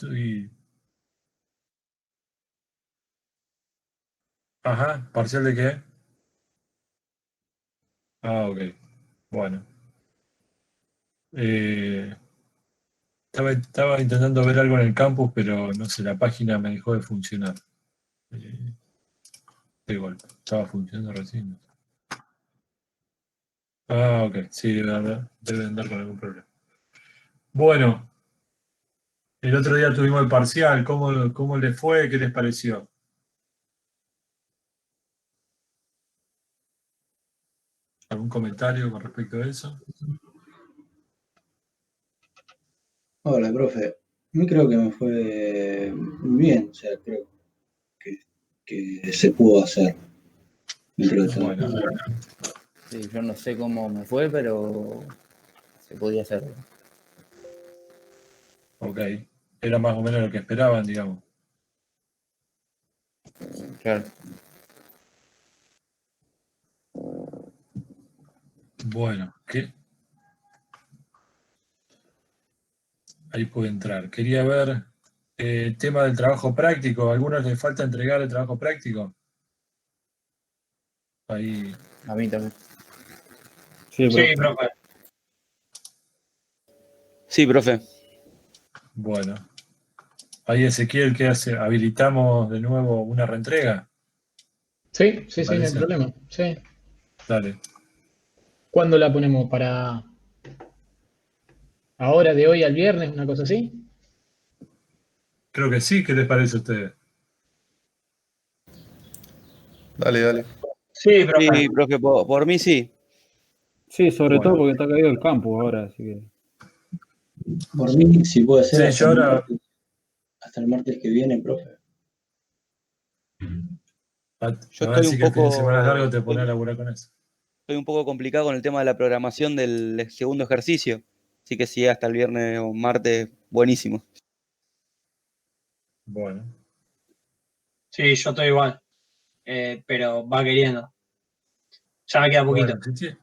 estoy... Ajá, ¿parcial de qué? Ah, ok. Bueno. Eh, estaba intentando ver algo en el campus, pero no sé, la página me dejó de funcionar. Eh, de golpe. Estaba funcionando recién. Ah, ok. Sí, debe andar con algún problema. Bueno, el otro día tuvimos el parcial. ¿Cómo le fue? ¿Qué les pareció? ¿Algún comentario con respecto a eso? Hola, profe. A mí creo que me fue muy bien, o sea, creo que, que se pudo hacer dentro de todo. Bueno, Sí, yo no sé cómo me fue, pero se podía hacer. ok. Era más o menos lo que esperaban, digamos. Claro. Bueno, ahí puede entrar. Quería ver el tema del trabajo práctico. ¿A algunos les falta entregar el trabajo práctico? Ahí, A mí también. Sí, Sí, profe. profe. Sí, profe. bueno. Ahí Ezequiel, ¿qué hace? ¿Habilitamos de nuevo una reentrega? Sí, ¿Te sí, sí, no hay parece? problema. Sí. Dale. ¿Cuándo la ponemos? ¿Para ahora, de hoy al viernes, una cosa así? Creo que sí. ¿Qué les parece a ustedes? Dale, dale. Sí, profe. Sí, profe, por mí sí. Sí, sobre todo Bueno. porque está caído el campus ahora, así que. Por mí, si puede ser Sí, yo ahora... hasta el martes que viene, profe. Yo A ver si que el fin de semana es largo te pones a laburar con eso. estoy un poco complicado con el tema de la programación del segundo ejercicio. Así que sí, hasta el viernes o martes, buenísimo. Bueno. Sí, yo estoy igual. Pero va queriendo. Ya me queda poquito. Bueno,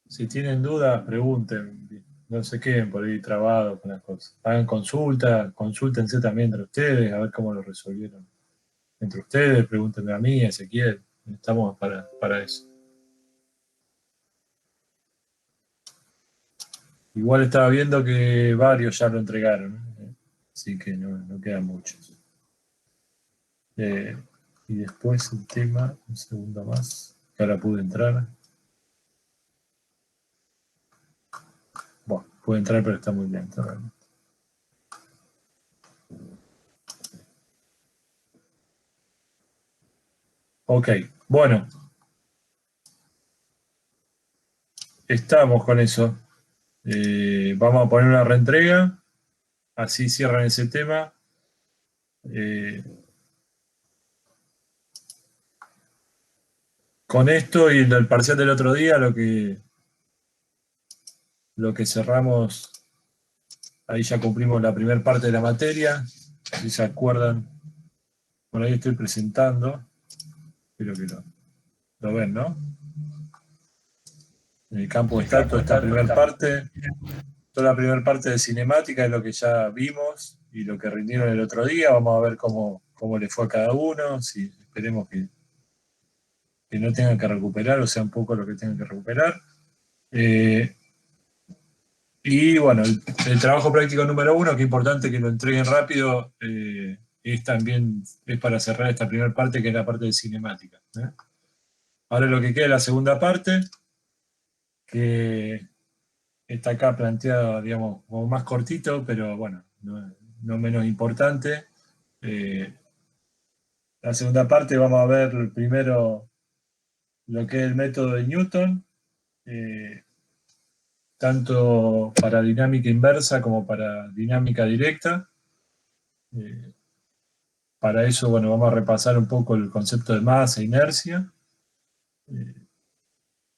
si tienen dudas, pregunten. No se queden por ahí trabados con las cosas. Hagan consulta, consúltense también entre ustedes, a ver cómo lo resolvieron. Entre ustedes, pregúntenme a mí, a Ezequiel. Estamos para eso. Igual estaba viendo que varios ya lo entregaron, ¿eh? Así que no quedan muchos. Y después el tema, un segundo más, que ahora pude entrar. Bueno, pude entrar, pero está muy lento realmente. Ok, bueno. Estamos con eso. Vamos a poner una reentrega. Así cierran ese tema. Con esto y el parcial del otro día, lo que cerramos, ahí ya cumplimos la primera parte de la materia. Si se acuerdan, por ahí estoy presentando. Espero que lo ven, ¿no? En el campo está toda esta primera parte. Toda la primera parte de cinemática es lo que ya vimos y lo que rindieron el otro día. Vamos a ver cómo le fue a cada uno. Si esperemos que no tengan que recuperar, o sea, un poco lo que tengan que recuperar. Y bueno, el trabajo práctico número 1, que es importante que lo entreguen rápido, es también para cerrar esta primera parte, que es la parte de cinemática. Ahora lo que queda es la segunda parte, que está acá planteada, digamos, como más cortito, pero bueno, no menos importante. La segunda parte vamos a ver primero lo que es el método de Newton, tanto para dinámica inversa como para dinámica directa. Para eso, bueno, vamos a repasar un poco el concepto de masa e inercia.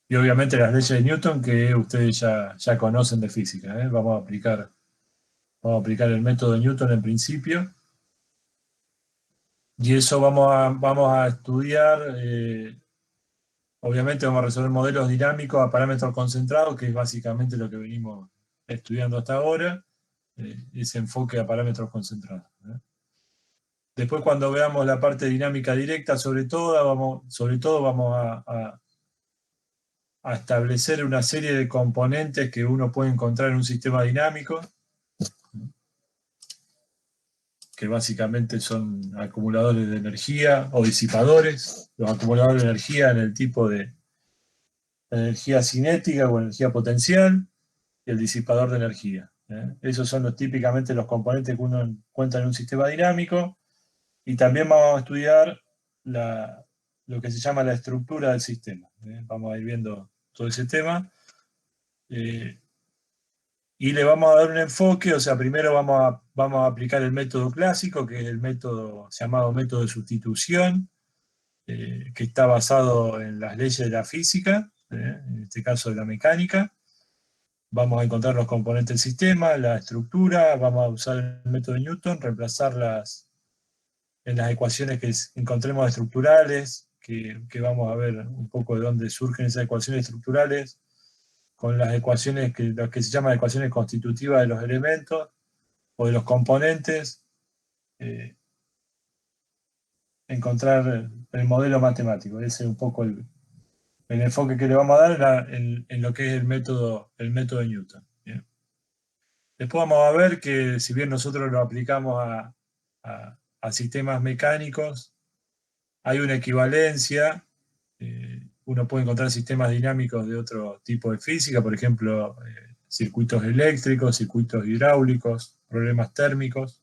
Y obviamente las leyes de Newton que ustedes ya conocen de física. Vamos a aplicar el método de Newton en principio. Y eso vamos a estudiar, obviamente vamos a resolver modelos dinámicos a parámetros concentrados, que es básicamente lo que venimos estudiando hasta ahora. ese enfoque a parámetros concentrados. Después, cuando veamos la parte dinámica directa, sobre todo vamos a establecer una serie de componentes que uno puede encontrar en un sistema dinámico, que básicamente son acumuladores de energía o disipadores. Los acumuladores de energía en el tipo de energía cinética o energía potencial, y el disipador de energía. Esos son típicamente los componentes que uno encuentra en un sistema dinámico, y también vamos a estudiar lo que se llama la estructura del sistema. Vamos a ir viendo todo ese tema. Y le vamos a dar un enfoque, o sea, primero vamos a aplicar el método clásico, que es el método llamado método de sustitución, que está basado en las leyes de la física, en este caso de la mecánica. Vamos a encontrar los componentes del sistema, la estructura, vamos a usar el método de Newton, reemplazarlas en las ecuaciones que encontremos estructurales, que vamos a ver un poco de dónde surgen esas ecuaciones estructurales, con las ecuaciones las que se llaman ecuaciones constitutivas de los elementos o de los componentes, encontrar el modelo matemático. Ese es un poco el enfoque que le vamos a dar en lo que es el método de Newton. ¿Bien? Después vamos a ver que si bien nosotros lo aplicamos a sistemas mecánicos, hay una equivalencia. Uno puede encontrar sistemas dinámicos de otro tipo de física, por ejemplo, circuitos eléctricos, circuitos hidráulicos, problemas térmicos.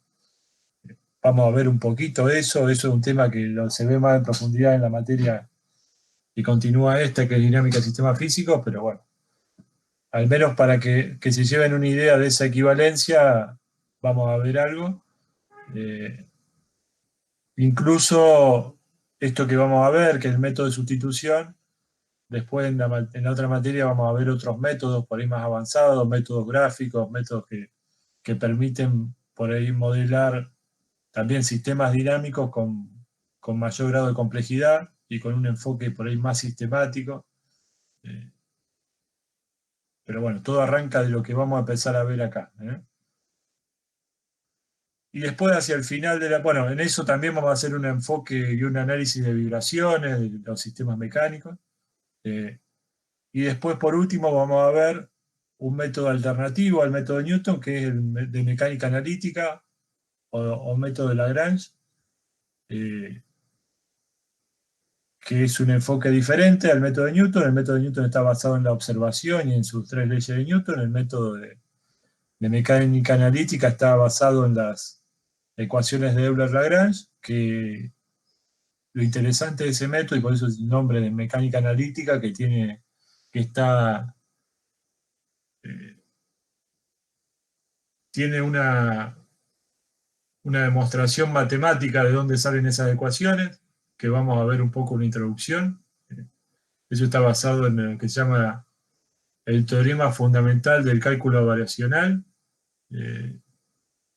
Vamos a ver un poquito eso. Eso es un tema que se ve más en profundidad en la materia que continúa esta, que es dinámica de sistemas físicos, pero bueno, al menos para que se lleven una idea de esa equivalencia, vamos a ver algo. Incluso esto que vamos a ver, que es el método de sustitución. Después en la otra materia vamos a ver otros métodos por ahí más avanzados, métodos gráficos, métodos que permiten por ahí modelar también sistemas dinámicos con mayor grado de complejidad y con un enfoque por ahí más sistemático. Pero bueno, todo arranca de lo que vamos a empezar a ver acá. Y después hacia el final bueno, en eso también vamos a hacer un enfoque y un análisis de vibraciones de los sistemas mecánicos. Y después, por último, vamos a ver un método alternativo al método de Newton, que es el de mecánica analítica o método de Lagrange, que es un enfoque diferente al método de Newton. El método de Newton está basado en la observación y en sus 3 leyes de Newton. El método de mecánica analítica está basado en las ecuaciones de Euler-Lagrange, que lo interesante de ese método, y por eso es el nombre de mecánica analítica, que tiene una demostración matemática de dónde salen esas ecuaciones, que vamos a ver un poco una introducción. Eso está basado en lo que se llama el teorema fundamental del cálculo variacional.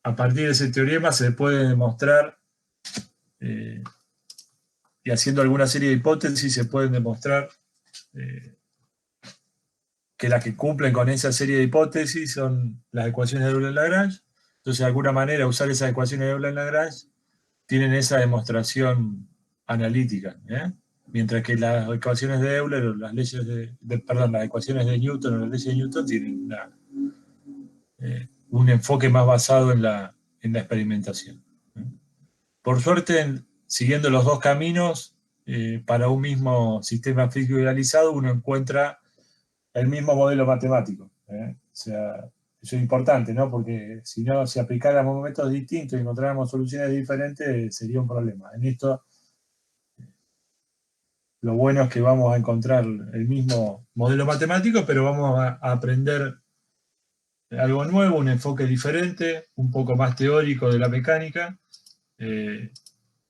A partir de ese teorema se puede demostrar, y haciendo alguna serie de hipótesis, se pueden demostrar que las que cumplen con esa serie de hipótesis son las ecuaciones de Euler-Lagrange. Entonces, de alguna manera, usar esas ecuaciones de Euler-Lagrange tienen esa demostración analítica, mientras que las ecuaciones de Euler o las leyes las ecuaciones de Newton o las leyes de Newton tienen un enfoque más basado en la experimentación. Por suerte, siguiendo los dos caminos, para un mismo sistema físico idealizado, uno encuentra el mismo modelo matemático. O sea, eso es importante, ¿no? Porque si no, si aplicáramos métodos distintos y encontráramos soluciones diferentes, sería un problema. En esto, lo bueno es que vamos a encontrar el mismo modelo matemático, pero vamos a aprender algo nuevo, un enfoque diferente, un poco más teórico de la mecánica, que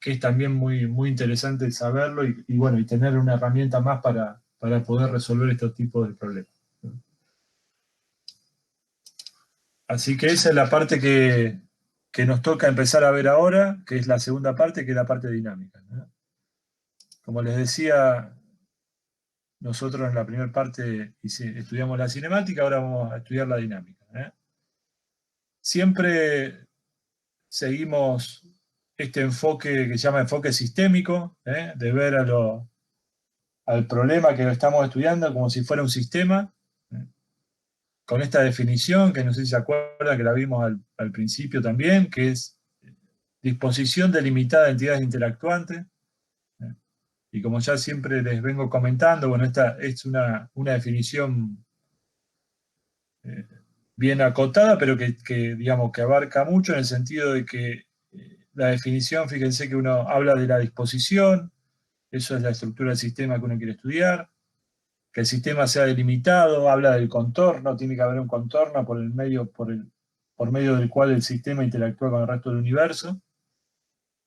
es también muy, muy interesante saberlo y bueno, y tener una herramienta más para poder resolver estos tipos de problemas. Así que esa es la parte que nos toca empezar a ver ahora, que es la segunda parte, que es la parte dinámica, ¿no? Como les decía, nosotros en la primera parte estudiamos la cinemática, ahora vamos a estudiar la dinámica. siempre seguimos este enfoque que se llama enfoque sistémico, de ver al problema que estamos estudiando como si fuera un sistema, con esta definición, que no sé si se acuerdan que la vimos al principio también, que es disposición delimitada de entidades interactuantes. Y como ya siempre les vengo comentando, bueno, esta es una definición bien acotada, pero digamos, que abarca mucho en el sentido de que la definición, fíjense que uno habla de la disposición, eso es la estructura del sistema que uno quiere estudiar, que el sistema sea delimitado, habla del contorno, tiene que haber un contorno por medio del cual el sistema interactúa con el resto del universo.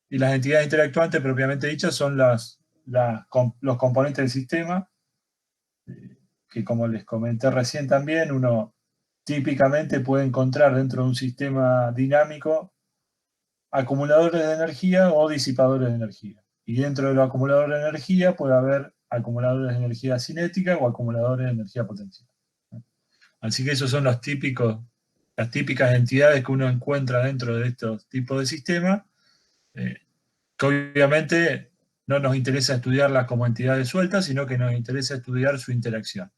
Y las entidades interactuantes propiamente dichas son los componentes del sistema, que como les comenté recién también, uno típicamente puede encontrar dentro de un sistema dinámico acumuladores de energía o disipadores de energía. Y dentro de los acumuladores de energía puede haber acumuladores de energía cinética o acumuladores de energía potencial. Así que esos son las típicas entidades que uno encuentra dentro de estos tipos de sistemas, que obviamente no nos interesa estudiarlas como entidades sueltas, sino que nos interesa estudiar su interacción.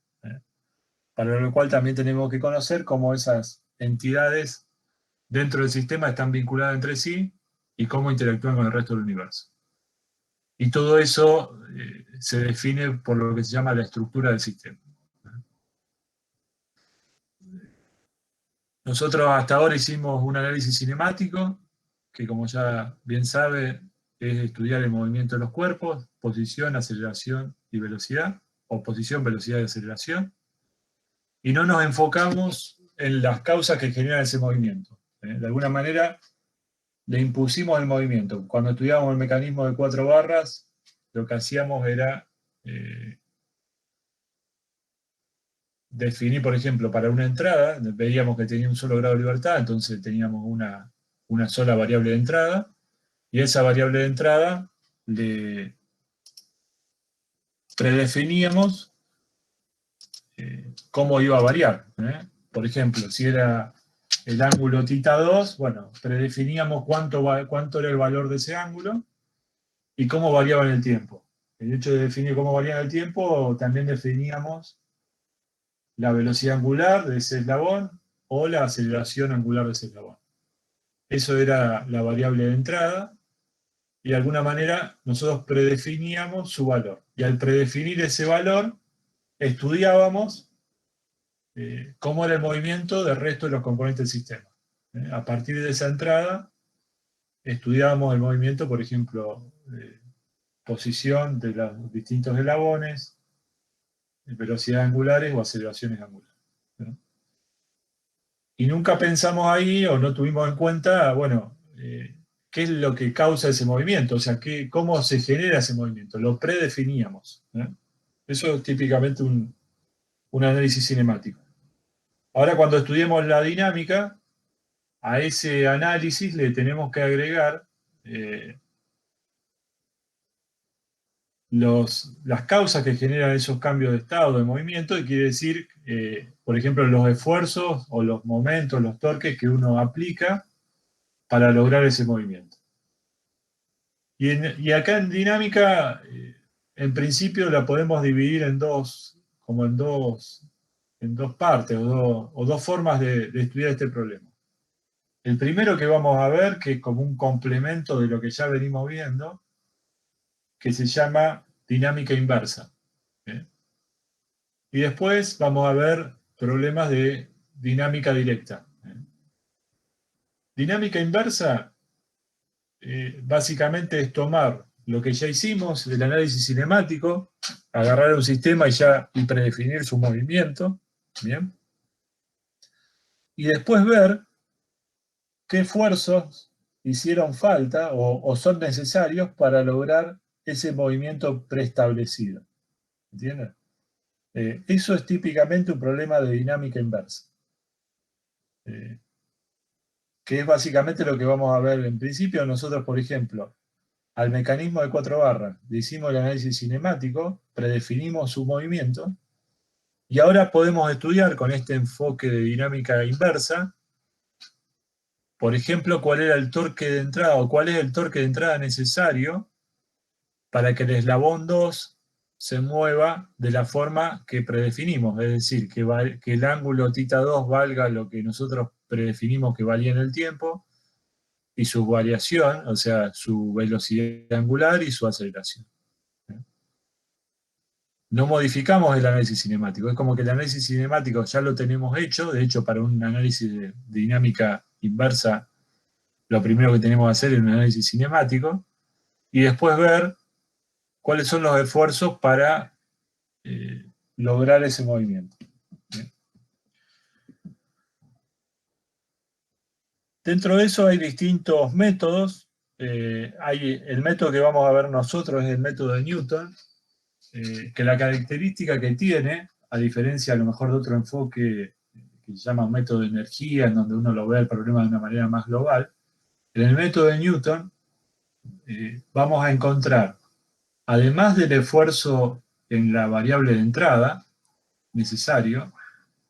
Para lo cual también tenemos que conocer cómo esas entidades dentro del sistema están vinculadas entre sí y cómo interactúan con el resto del universo. Y todo eso se define por lo que se llama la estructura del sistema. Nosotros hasta ahora hicimos un análisis cinemático, que como ya bien sabe, es estudiar el movimiento de los cuerpos, posición, aceleración y velocidad, o posición, velocidad y aceleración. Y no nos enfocamos en las causas que generan ese movimiento. De alguna manera, le impusimos el movimiento. Cuando estudiábamos el mecanismo de 4 barras, lo que hacíamos era definir, por ejemplo, para una entrada, veíamos que tenía un solo grado de libertad, entonces teníamos una sola variable de entrada, y esa variable de entrada le predefiníamos cómo iba a variar. Por ejemplo, si era el ángulo θ2, bueno, predefiníamos cuánto era el valor de ese ángulo y cómo variaba en el tiempo. El hecho de definir cómo variaba en el tiempo, también definíamos la velocidad angular de ese eslabón o la aceleración angular de ese eslabón. Eso era la variable de entrada, y de alguna manera nosotros predefiníamos su valor. Y al predefinir ese valor, estudiábamos cómo era el movimiento del resto de los componentes del sistema. A partir de esa entrada, estudiábamos el movimiento, por ejemplo, posición de los distintos eslabones, velocidades angulares o aceleraciones angulares. Y nunca pensamos ahí, o no tuvimos en cuenta, bueno, qué es lo que causa ese movimiento, o sea, cómo se genera ese movimiento. Lo predefiníamos. Eso es típicamente un análisis cinemático. Ahora, cuando estudiemos la dinámica, a ese análisis le tenemos que agregar las causas que generan esos cambios de estado, de movimiento, y quiere decir, por ejemplo, los esfuerzos o los momentos, los torques que uno aplica para lograr ese movimiento. Y acá en dinámica, en principio la podemos dividir en dos partes o dos formas de estudiar este problema. El primero que vamos a ver, que es como un complemento de lo que ya venimos viendo, que se llama dinámica inversa. Y después vamos a ver problemas de dinámica directa. Dinámica inversa básicamente es tomar lo que ya hicimos del análisis cinemático, agarrar un sistema y predefinir su movimiento, ¿bien? Y después ver qué esfuerzos hicieron falta o son necesarios para lograr ese movimiento preestablecido. ¿Entienden? Eso es típicamente un problema de dinámica inversa. Que es básicamente lo que vamos a ver en principio. Nosotros, por ejemplo, al mecanismo de 4 barras le hicimos el análisis cinemático, predefinimos su movimiento, y ahora podemos estudiar con este enfoque de dinámica inversa por ejemplo, cuál era el torque de entrada o cuál es el torque de entrada necesario para que el eslabón 2 se mueva de la forma que predefinimos, es decir, que el ángulo θ2 valga lo que nosotros predefinimos que valía en el tiempo, y su variación, o sea, su velocidad angular y su aceleración. No modificamos el análisis cinemático, es como que el análisis cinemático ya lo tenemos hecho, de hecho para un análisis de dinámica inversa, lo primero que tenemos que hacer es un análisis cinemático, y después ver cuáles son los esfuerzos para lograr ese movimiento. Bien. Dentro de eso hay distintos métodos. El método que vamos a ver nosotros es el método de Newton, que la característica que tiene, a diferencia a lo mejor de otro enfoque que se llama método de energía, en donde uno lo ve el problema de una manera más global, en el método de Newton vamos a encontrar, además del esfuerzo en la variable de entrada necesario,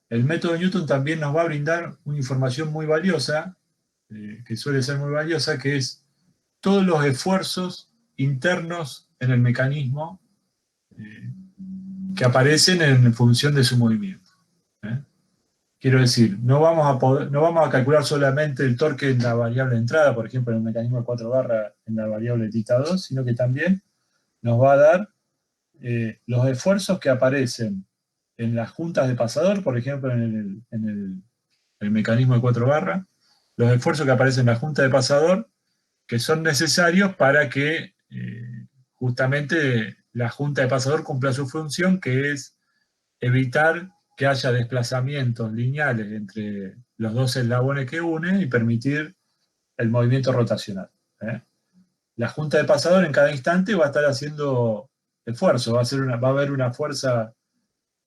el método de Newton también nos va a brindar una información muy valiosa, que suele ser muy valiosa, que es todos los esfuerzos internos en el mecanismo que aparecen en función de su movimiento. Quiero decir, no vamos a calcular solamente el torque en la variable de entrada, por ejemplo, en el mecanismo de 4 barras en la variable θ2, sino que también nos va a dar los esfuerzos que aparecen en las juntas de pasador, por ejemplo, en el mecanismo de 4 barras, los esfuerzos que aparecen en la junta de pasador, que son necesarios para que justamente la junta de pasador cumpla su función, que es evitar que haya desplazamientos lineales entre los dos eslabones que unen y permitir el movimiento rotacional. La junta de pasador en cada instante va a estar haciendo esfuerzo, va a haber una fuerza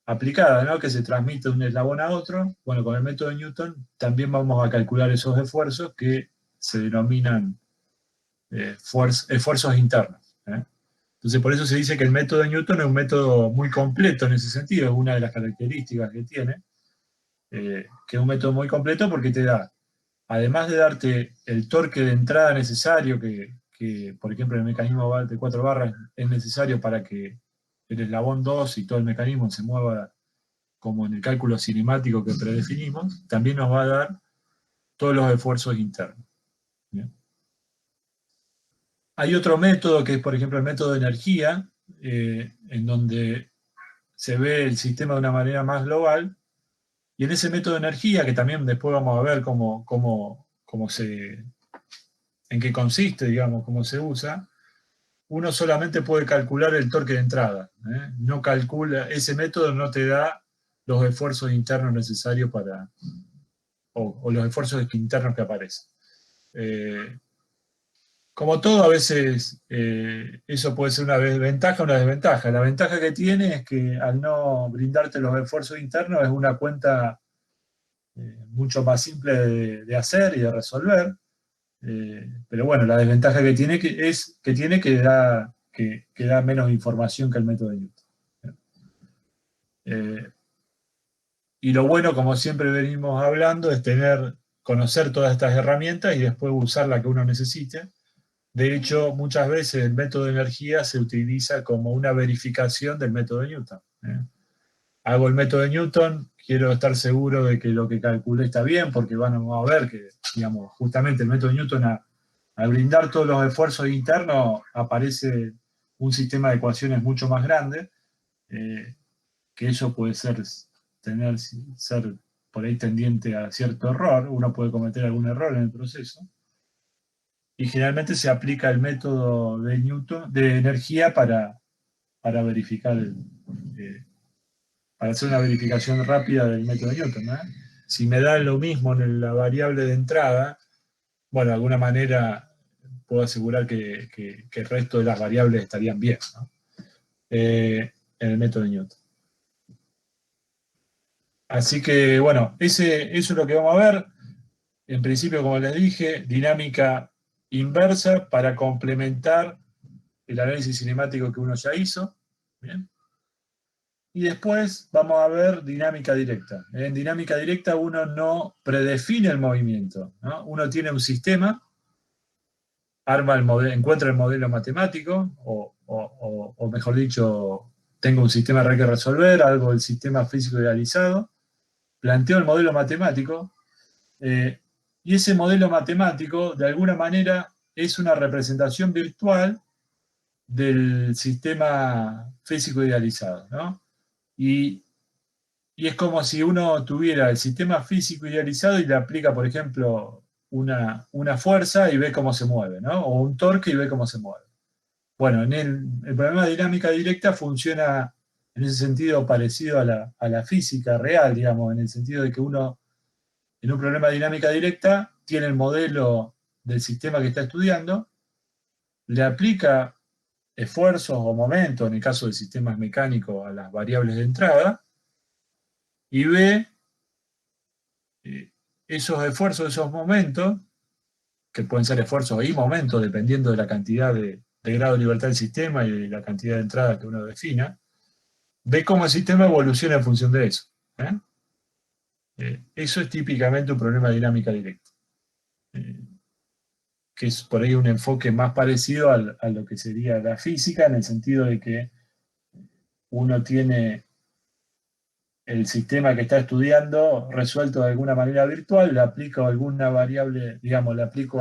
aplicada, ¿no?, que se transmite de un eslabón a otro. Bueno, con el método de Newton también vamos a calcular esos esfuerzos que se denominan esfuerzos internos. Entonces, por eso se dice que el método de Newton es un método muy completo en ese sentido, es una de las características que tiene, que es un método muy completo porque te da, además de darte el torque de entrada necesario, que por ejemplo en el mecanismo de 4 barras es necesario para que el eslabón 2 y todo el mecanismo se mueva como en el cálculo cinemático que predefinimos, también nos va a dar todos los esfuerzos internos. ¿Bien? Hay otro método que es, por ejemplo, el método de energía, en donde se ve el sistema de una manera más global, y en ese método de energía, que también después vamos a ver en qué consiste, digamos, cómo se usa, uno solamente puede calcular el torque de entrada. No calcula, ese método no te da los esfuerzos internos necesarios o los esfuerzos internos que aparecen. Como todo, a veces eso puede ser una ventaja o una desventaja. La ventaja que tiene es que al no brindarte los esfuerzos internos es una cuenta mucho más simple de hacer y de resolver. Pero bueno, la desventaja que tiene es que da menos información que el método de Newton. Y lo bueno, como siempre venimos hablando, es conocer todas estas herramientas y después usar la que uno necesite. De hecho, muchas veces el método de energía se utiliza como una verificación del método de Newton. Hago el método de Newton, quiero estar seguro de que lo que calculé está bien, porque vamos a ver que, digamos, justamente el método de Newton, al brindar todos los esfuerzos internos, aparece un sistema de ecuaciones mucho más grande, que eso puede ser por ahí tendiente a cierto error, uno puede cometer algún error en el proceso. Y generalmente se aplica el método de Newton de energía para verificar, para hacer una verificación rápida del método de Newton. Si me da lo mismo en la variable de entrada, bueno, de alguna manera puedo asegurar que el resto de las variables estarían bien, ¿no? En el método de Newton. Así que, bueno, eso es lo que vamos a ver. En principio, como les dije, dinámica inversa para complementar el análisis cinemático que uno ya hizo. ¿Bien? Y después vamos a ver dinámica directa. En dinámica directa uno no predefine el movimiento, ¿no? Uno tiene un sistema, arma el modelo, encuentra el modelo matemático, o mejor dicho, tengo un sistema que hay que resolver, algo del sistema físico idealizado, planteo el modelo matemático, y ese modelo matemático, de alguna manera, es una representación virtual del sistema físico idealizado, ¿no? Y es como si uno tuviera el sistema físico idealizado y le aplica, por ejemplo, una fuerza y ve cómo se mueve, ¿no? O un torque y ve cómo se mueve. Bueno, el problema de dinámica directa funciona en ese sentido parecido a la física real, digamos, en el sentido de que uno, en un problema de dinámica directa, tiene el modelo del sistema que está estudiando, le aplica esfuerzos o momentos, en el caso de sistemas mecánicos, a las variables de entrada, y ve esos esfuerzos, esos momentos, que pueden ser esfuerzos y momentos, dependiendo de la cantidad de grado de libertad del sistema y de la cantidad de entrada que uno defina, ve cómo el sistema evoluciona en función de eso. Eso es típicamente un problema de dinámica directa, que es por ahí un enfoque más parecido a lo que sería la física, en el sentido de que uno tiene el sistema que está estudiando resuelto de alguna manera virtual, le aplico alguna variable, digamos, le aplico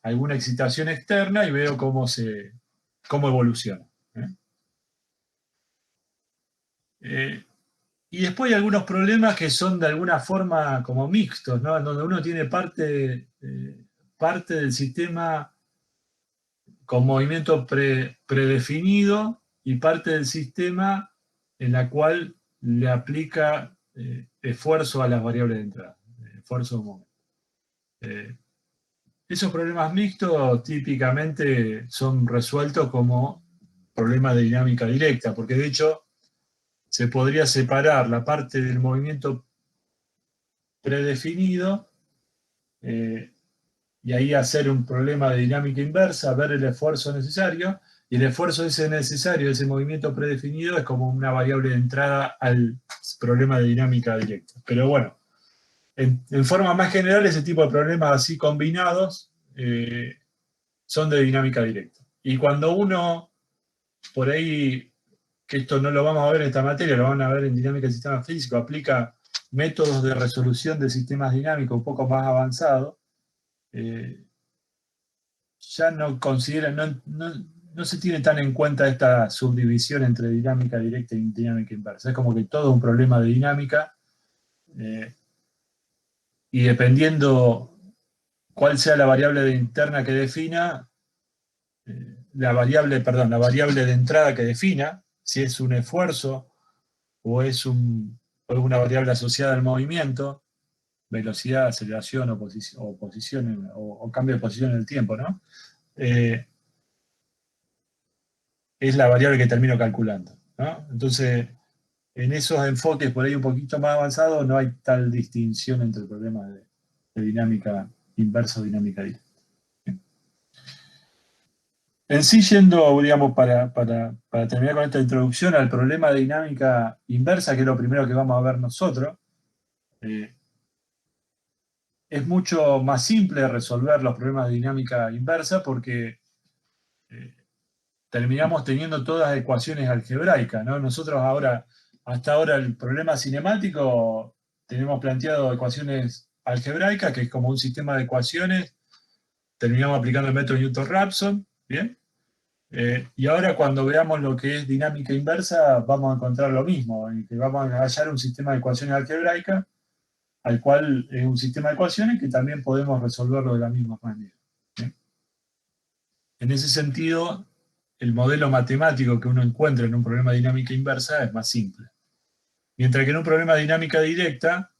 alguna excitación externa y veo cómo evoluciona. Y después hay algunos problemas que son de alguna forma como mixtos, ¿no? En donde uno tiene parte del sistema con movimiento predefinido y parte del sistema en la cual le aplica esfuerzo a las variables de entrada, esfuerzo o momento. Esos problemas mixtos típicamente son resueltos como problemas de dinámica directa, porque de hecho se podría separar la parte del movimiento predefinido y ahí hacer un problema de dinámica inversa, ver el esfuerzo necesario, y el esfuerzo ese necesario, ese movimiento predefinido, es como una variable de entrada al problema de dinámica directa. Pero bueno, en forma más general, ese tipo de problemas así combinados son de dinámica directa. Y cuando uno, por ahí, que esto no lo vamos a ver en esta materia, lo van a ver en dinámica del sistema físico, aplica métodos de resolución de sistemas dinámicos un poco más avanzados, ya no considera, no se tiene tan en cuenta esta subdivisión entre dinámica directa y dinámica inversa. Es como que todo es un problema de dinámica, y dependiendo cuál sea la variable interna que defina, la variable de entrada que defina, si es un esfuerzo o es una variable asociada al movimiento, velocidad, aceleración o posición, o cambio de posición en el tiempo, ¿no? Es la variable que termino calculando, ¿no? Entonces, en esos enfoques por ahí un poquito más avanzados no hay tal distinción entre problemas de dinámica inversa o dinámica directa. En sí, yendo, digamos, para terminar con esta introducción al problema de dinámica inversa, que es lo primero que vamos a ver nosotros, es mucho más simple resolver los problemas de dinámica inversa porque terminamos teniendo todas ecuaciones algebraicas, ¿no? Nosotros hasta ahora el problema cinemático, tenemos planteado ecuaciones algebraicas, que es como un sistema de ecuaciones, terminamos aplicando el método Newton-Raphson, ¿bien? Y ahora cuando veamos lo que es dinámica inversa, vamos a encontrar lo mismo, en que vamos a hallar un sistema de ecuaciones algebraicas, al cual es un sistema de ecuaciones que también podemos resolverlo de la misma manera. ¿Bien? En ese sentido, el modelo matemático que uno encuentra en un problema de dinámica inversa es más simple. Mientras que en un problema de dinámica directa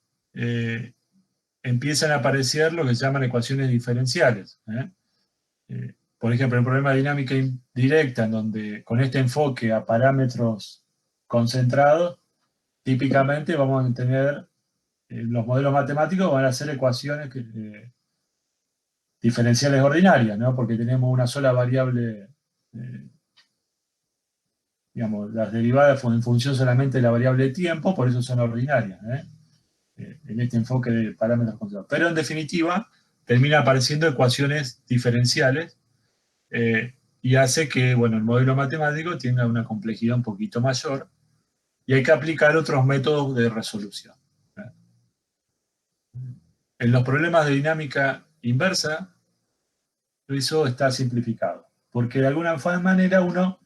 empiezan a aparecer lo que se llaman ecuaciones diferenciales. Por ejemplo, en un problema de dinámica directa, en donde con este enfoque a parámetros concentrados, típicamente vamos a tener, los modelos matemáticos van a ser ecuaciones diferenciales ordinarias, ¿no? Porque tenemos una sola variable digamos, las derivadas en función solamente de la variable de tiempo, por eso son ordinarias, en este enfoque de parámetros controlados. Pero en definitiva, termina apareciendo ecuaciones diferenciales y hace que, bueno, el modelo matemático tenga una complejidad un poquito mayor y hay que aplicar otros métodos de resolución. En los problemas de dinámica inversa, eso está simplificado, porque de alguna manera uno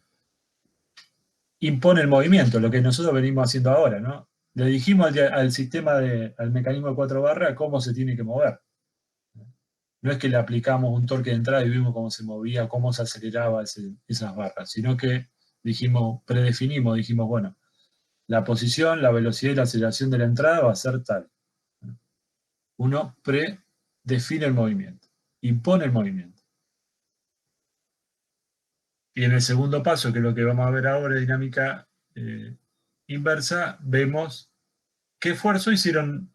impone el movimiento, lo que nosotros venimos haciendo ahora, ¿no? Le dijimos al sistema, al mecanismo de 4 barras cómo se tiene que mover. No es que le aplicamos un torque de entrada y vimos cómo se movía, cómo se aceleraba esas barras, sino que predefinimos, dijimos, bueno, la posición, la velocidad y la aceleración de la entrada va a ser tal. Uno predefine el movimiento, impone el movimiento. Y en el segundo paso, que es lo que vamos a ver ahora, dinámica inversa, vemos qué esfuerzo hicieron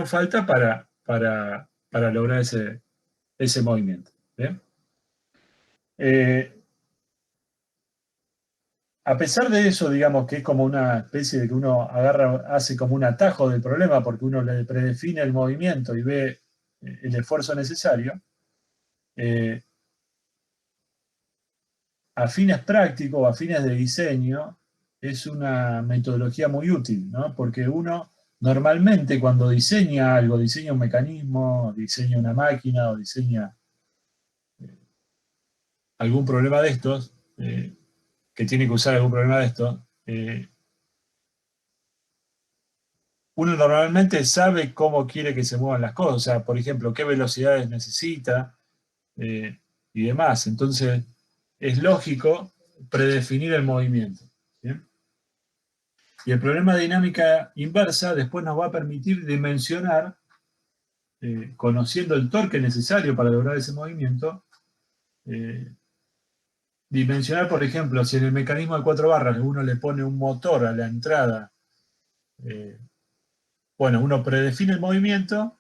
falta para lograr ese movimiento. ¿Bien? A pesar de eso, digamos que es como una especie de que uno hace como un atajo del problema, porque uno le predefine el movimiento y ve el esfuerzo necesario, a fines prácticos o a fines de diseño, es una metodología muy útil, ¿no? Porque uno normalmente cuando diseña algo, diseña un mecanismo, diseña una máquina o diseña algún problema de estos, que tiene que usar algún problema de estos, uno normalmente sabe cómo quiere que se muevan las cosas, o sea, por ejemplo, qué velocidades necesita y demás. Entonces, es lógico predefinir el movimiento. ¿Bien? Y el problema de dinámica inversa después nos va a permitir dimensionar, conociendo el torque necesario para lograr ese movimiento, dimensionar, por ejemplo, si en el mecanismo de 4 barras uno le pone un motor a la entrada, bueno, uno predefine el movimiento,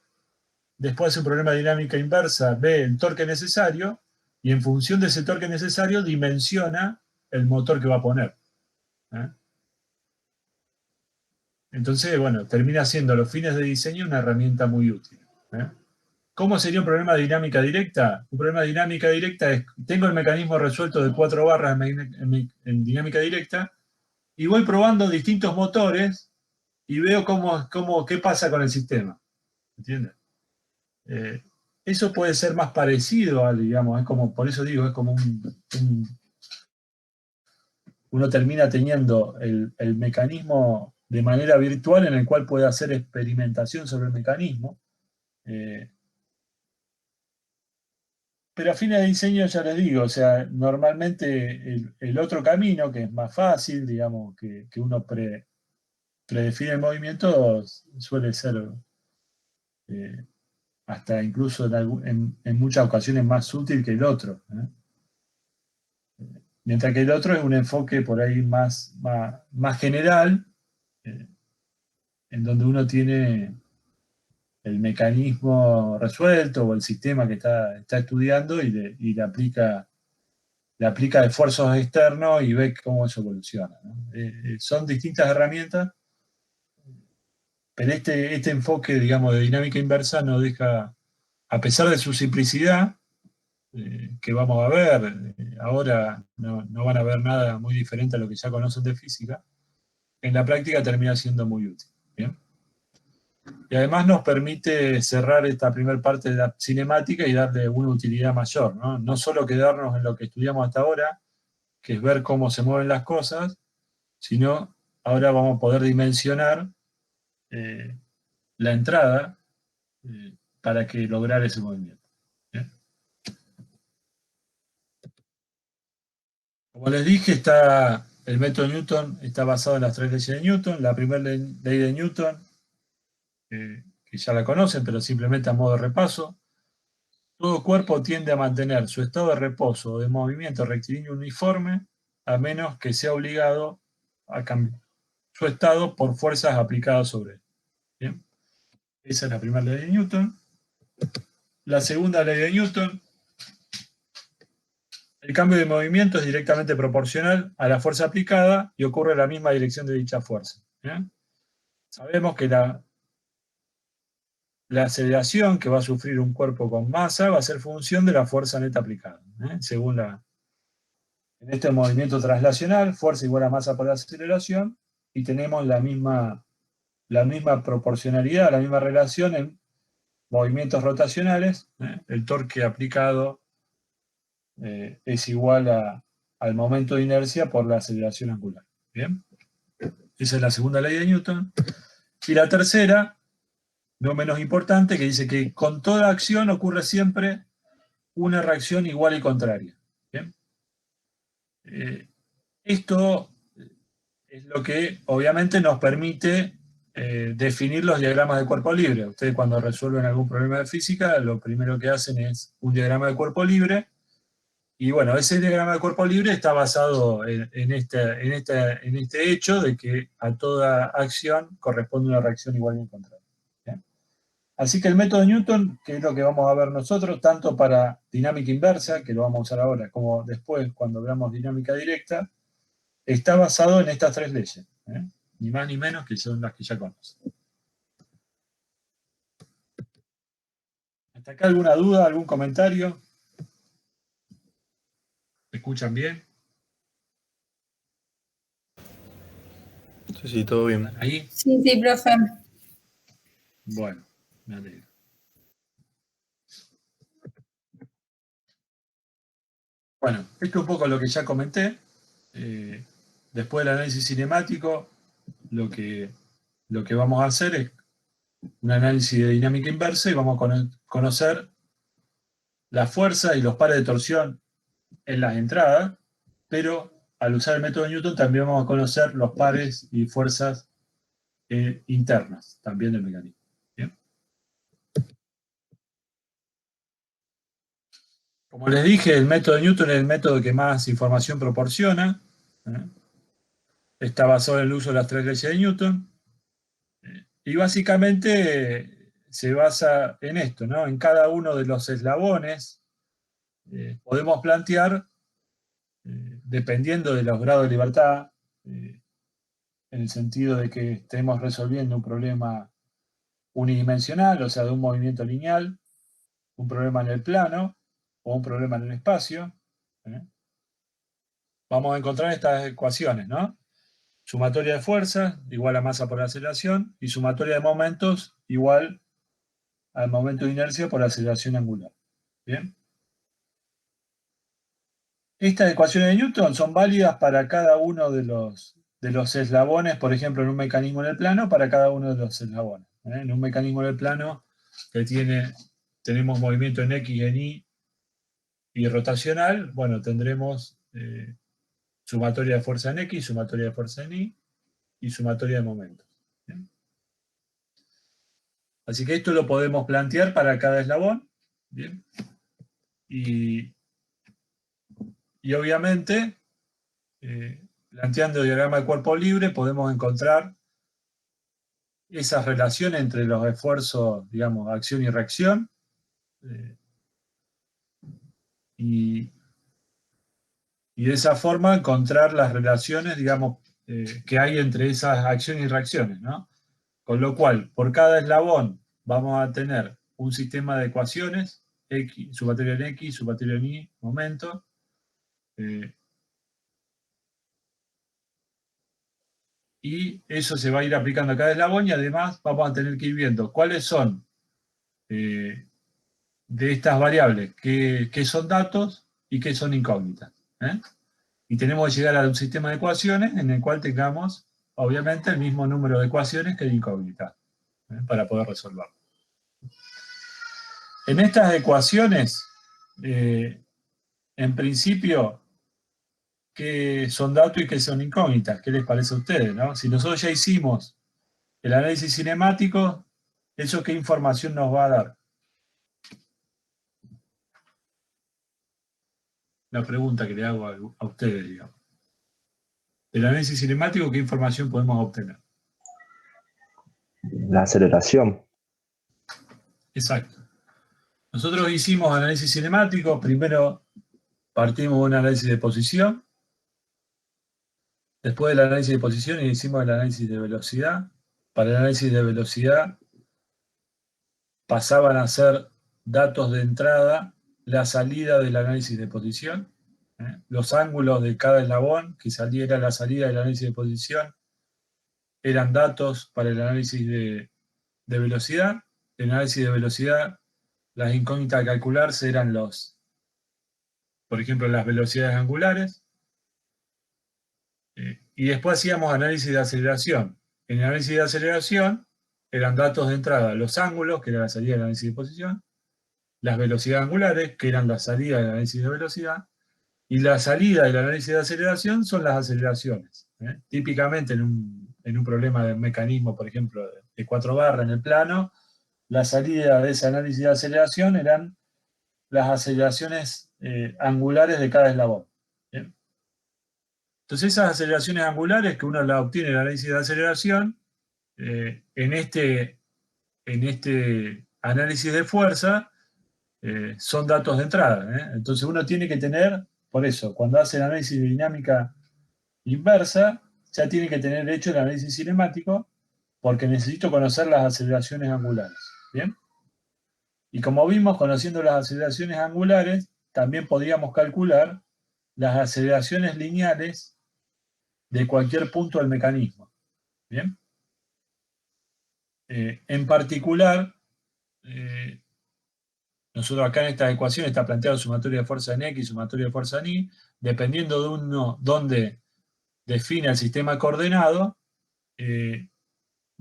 después hace un problema de dinámica inversa, ve el torque necesario, y en función de ese torque necesario dimensiona el motor que va a poner. Entonces, bueno, termina siendo a los fines de diseño una herramienta muy útil. ¿Cómo sería un problema de dinámica directa? Un problema de dinámica directa es, tengo el mecanismo resuelto de 4 barras en dinámica directa, y voy probando distintos motores y veo qué pasa con el sistema. ¿Entiendes? Eso puede ser más parecido al, digamos, es como, por eso digo, es como uno termina teniendo el mecanismo de manera virtual en el cual puede hacer experimentación sobre el mecanismo. Pero a fines de diseño ya les digo, o sea, normalmente el otro camino, que es más fácil, digamos, que uno predefine el movimiento, suele ser hasta incluso en muchas ocasiones más útil que el otro. Mientras que el otro es un enfoque por ahí más general, en donde uno tiene el mecanismo resuelto o el sistema que está estudiando y le aplica esfuerzos externos y ve cómo eso evoluciona, ¿no? Son distintas herramientas, pero este enfoque, digamos, de dinámica inversa no deja, a pesar de su simplicidad, que vamos a ver, ahora no van a ver nada muy diferente a lo que ya conocen de física, en la práctica termina siendo muy útil. ¿Bien? Y además nos permite cerrar esta primera parte de la cinemática y darle una utilidad mayor, ¿no? No solo quedarnos en lo que estudiamos hasta ahora, que es ver cómo se mueven las cosas, sino ahora vamos a poder dimensionar la entrada para que lograr ese movimiento. ¿Bien? Como les dije, el método Newton está basado en las 3 leyes de Newton. La primera ley de Newton, que ya la conocen, pero simplemente a modo de repaso: todo cuerpo tiende a mantener su estado de reposo o de movimiento rectilíneo uniforme, a menos que sea obligado a cambiar su estado por fuerzas aplicadas sobre él. ¿Bien? Esa es la primera ley de Newton. La segunda ley de Newton El cambio de movimiento es directamente proporcional a la fuerza aplicada y ocurre en la misma dirección de dicha fuerza. Sabemos que la aceleración que va a sufrir un cuerpo con masa va a ser función de la fuerza neta aplicada. Según en este movimiento traslacional, fuerza igual a masa por la aceleración, y tenemos la misma proporcionalidad, la misma relación en movimientos rotacionales. El torque aplicado es igual al momento de inercia por la aceleración angular. ¿Bien? Esa es la segunda ley de Newton. Y la tercera, no menos importante, que dice que con toda acción ocurre siempre una reacción igual y contraria. ¿Bien? Esto es lo que obviamente nos permite definir los diagramas de cuerpo libre. Ustedes cuando resuelven algún problema de física, lo primero que hacen es un diagrama de cuerpo libre. Y bueno, ese diagrama de cuerpo libre está basado en este hecho de que a toda acción corresponde una reacción igual y contraria. ¿Bien? Así que el método de Newton, que es lo que vamos a ver nosotros, tanto para dinámica inversa, que lo vamos a usar ahora, como después cuando veamos dinámica directa, está basado en estas tres leyes. Ni más ni menos, que son las que ya conocen. ¿Hasta acá alguna duda, algún comentario? ¿Me escuchan bien? Sí, todo bien. ¿Están ahí? Sí, sí, profe. Bueno, me alegro. Bueno, esto es un poco lo que ya comenté. Después del análisis cinemático, lo que vamos a hacer es un análisis de dinámica inversa y vamos a conocer la fuerza y los pares de torsión en las entradas, pero al usar el método de Newton también vamos a conocer los pares y fuerzas internas también del mecanismo. ¿Bien? Como les dije, el método de Newton es el método que más información proporciona. Está basado en el uso de las tres leyes de Newton. Y básicamente se basa en esto, ¿no? En cada uno de los eslabones podemos plantear, dependiendo de los grados de libertad, en el sentido de que estemos resolviendo un problema unidimensional, o sea, de un movimiento lineal, un problema en el plano o un problema en el espacio. Vamos a encontrar estas ecuaciones, ¿no? Sumatoria de fuerzas igual a masa por aceleración, y sumatoria de momentos igual al momento de inercia por aceleración angular. ¿Bien? Estas ecuaciones de Newton son válidas para cada uno de los eslabones, por ejemplo, en un mecanismo en el plano, para cada uno de los eslabones. En un mecanismo en el plano que tenemos movimiento en X, en Y y rotacional, bueno, tendremos sumatoria de fuerza en X, sumatoria de fuerza en y sumatoria de momentos. ¿Bien? Así que esto lo podemos plantear para cada eslabón. ¿Bien? Y obviamente, planteando el diagrama de cuerpo libre, podemos encontrar esas relaciones entre los esfuerzos, digamos, acción y reacción. Y de esa forma encontrar las relaciones, digamos, que hay entre esas acciones y reacciones, ¿no? Con lo cual, por cada eslabón vamos a tener un sistema de ecuaciones, X, su materia en X, su materia en Y, momento. Y eso se va a ir aplicando a cada eslabón, y además vamos a tener que ir viendo cuáles son de estas variables, qué son datos y qué son incógnitas. Y tenemos que llegar a un sistema de ecuaciones en el cual tengamos, obviamente, el mismo número de ecuaciones que de incógnitas, para poder resolverlo. En estas ecuaciones, en principio, ¿qué son datos y qué son incógnitas? ¿Qué les parece a ustedes, no? Si nosotros ya hicimos el análisis cinemático, ¿eso qué información nos va a dar? La pregunta que le hago a ustedes, digamos. Del análisis cinemático, ¿qué información podemos obtener? La aceleración. Exacto. Nosotros hicimos análisis cinemático, primero Partimos de un análisis de posición. Después del análisis de posición hicimos el análisis de velocidad. Para el análisis de velocidad pasaban a ser datos de entrada la salida del análisis de posición. Los ángulos de cada eslabón que saliera la salida del análisis de posición eran datos para el análisis de velocidad. El análisis de velocidad, las incógnitas a calcularse eran por ejemplo, las velocidades angulares. Y después hacíamos análisis de aceleración. En el análisis de aceleración eran datos de entrada los ángulos, que era la salida del análisis de posición, las velocidades angulares, que eran la salida del análisis de velocidad, y la salida del análisis de aceleración son las aceleraciones. Típicamente en un problema de mecanismo, por ejemplo, de 4 barras en el plano, la salida de ese análisis de aceleración eran las aceleraciones angulares de cada eslabón. ¿Bien? Entonces esas aceleraciones angulares que uno las obtiene en el análisis de aceleración, en este análisis de fuerza, son datos de entrada. Entonces uno tiene que tener, por eso, cuando hace el análisis de dinámica inversa, ya tiene que tener hecho el análisis cinemático, porque necesito conocer las aceleraciones angulares. ¿Bien? Y como vimos, conociendo las aceleraciones angulares, también podríamos calcular las aceleraciones lineales de cualquier punto del mecanismo. ¿Bien? En particular, nosotros acá en esta ecuación está planteado sumatoria de fuerza en X y sumatoria de fuerza en Y, dependiendo de uno dónde define el sistema coordenado,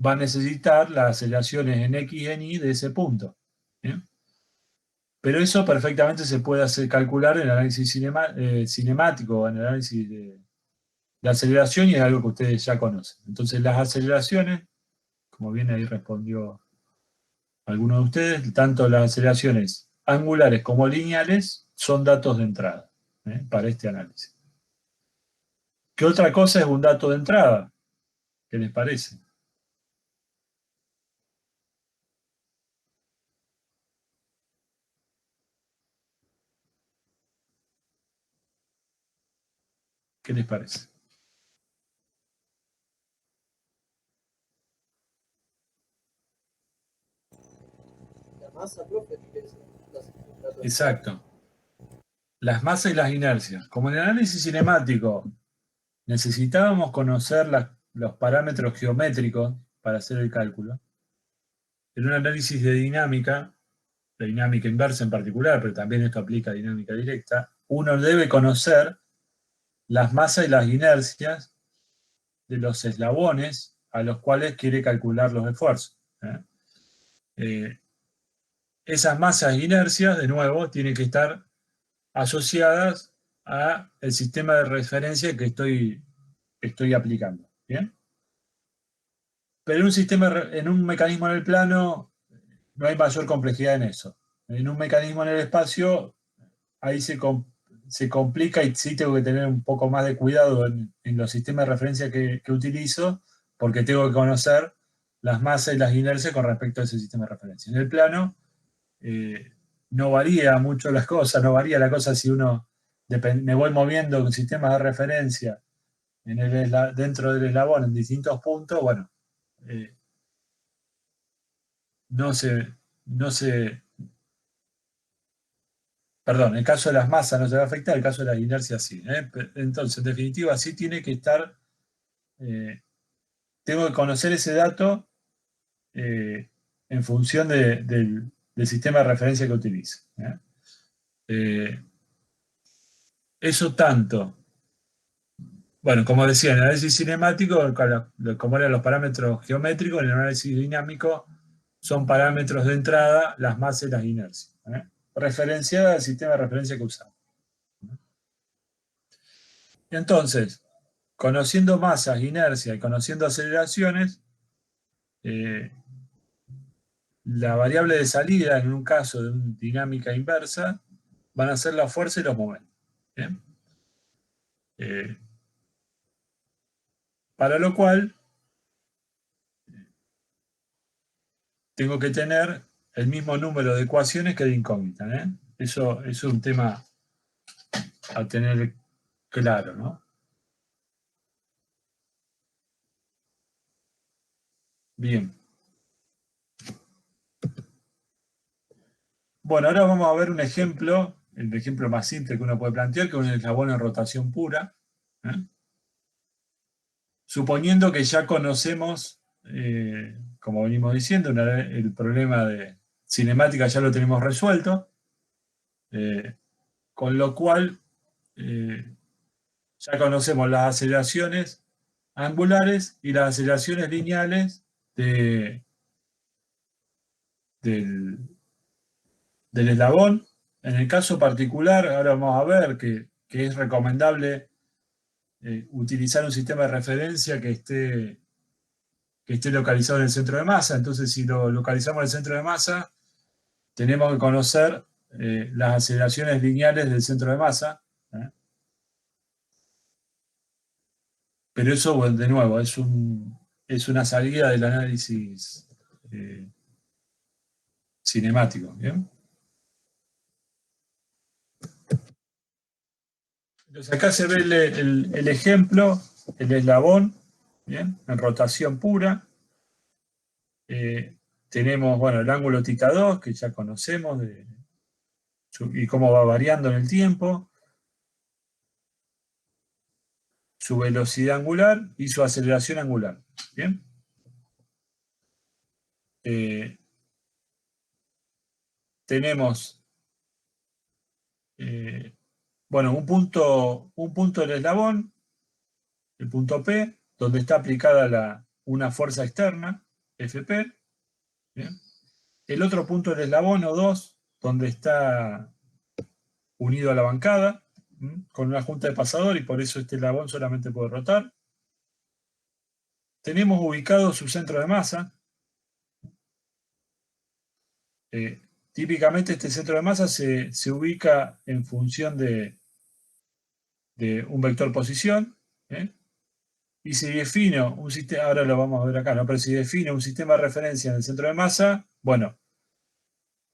va a necesitar las aceleraciones en X y en Y de ese punto. ¿Bien? Pero eso perfectamente se puede hacer calcular en el análisis cinemático, en el análisis de aceleración, y es algo que ustedes ya conocen. Entonces las aceleraciones, como bien ahí respondió alguno de ustedes, tanto las aceleraciones angulares como lineales son datos de entrada para este análisis. ¿Qué otra cosa es un dato de entrada? ¿Qué les parece? ¿Qué les parece? La masa, profe, Exacto. Las masas y las inercias. Como en el análisis cinemático necesitábamos conocer los parámetros geométricos para hacer el cálculo, en un análisis de dinámica inversa en particular, pero también esto aplica a dinámica directa, uno debe conocer las masas y las inercias de los eslabones a los cuales quiere calcular los esfuerzos. Esas masas e inercias, de nuevo, tienen que estar asociadas al sistema de referencia que estoy aplicando. ¿Bien? Pero en un mecanismo en el plano no hay mayor complejidad en eso. En un mecanismo en el espacio, ahí se complica y sí tengo que tener un poco más de cuidado en los sistemas de referencia que utilizo, porque tengo que conocer las masas y las inercias con respecto a ese sistema de referencia. En el plano no varía mucho las cosas, no varía la cosa si me voy moviendo con sistemas de referencia dentro del eslabón en distintos puntos, bueno, perdón, el caso de las masas no se va a afectar, el caso de las inercias sí. Entonces, en definitiva, sí tiene que estar, tengo que conocer ese dato en función del sistema de referencia que utilice. Eso tanto, bueno, como decía, en el análisis cinemático, como eran los parámetros geométricos, en el análisis dinámico son parámetros de entrada, las masas y las inercias. Referenciada al sistema de referencia que usamos. Entonces, conociendo masas, inercia y conociendo aceleraciones, la variable de salida, en un caso de una dinámica inversa, van a ser la fuerza y los momentos. ¿Bien? Para lo cual, tengo que tener el mismo número de ecuaciones que de incógnitas. Eso es un tema tener claro, ¿no? Bien. Bueno, ahora vamos a ver un ejemplo, el ejemplo más simple que uno puede plantear, que es un eslabón en rotación pura. ¿Eh? Suponiendo que ya conocemos, como venimos diciendo, el problema de cinemática ya lo tenemos resuelto, con lo cual ya conocemos las aceleraciones angulares y las aceleraciones lineales del eslabón. En el caso particular, ahora vamos a ver que es recomendable utilizar un sistema de referencia que esté localizado en el centro de masa. Entonces, si lo localizamos en el centro de masa, tenemos que conocer las aceleraciones lineales del centro de masa. Pero eso, bueno, de nuevo, es una salida del análisis cinemático. ¿Bien? Entonces acá se ve el ejemplo, el eslabón, ¿bien? En rotación pura. Tenemos, bueno, el ángulo θ2, que ya conocemos, y cómo va variando en el tiempo, su velocidad angular y su aceleración angular. ¿Bien? Tenemos, bueno, un punto del eslabón, el punto P, donde está aplicada una fuerza externa, Fp. ¿Bien? El otro punto del eslabón, O2, donde está unido a la bancada, con una junta de pasador, y por eso este eslabón solamente puede rotar. Tenemos ubicado su centro de masa. Típicamente este centro de masa se ubica en función de un vector posición. Y si defino un sistema, ahora lo vamos a ver acá, ¿no? Pero si defino un sistema de referencia en el centro de masa, bueno,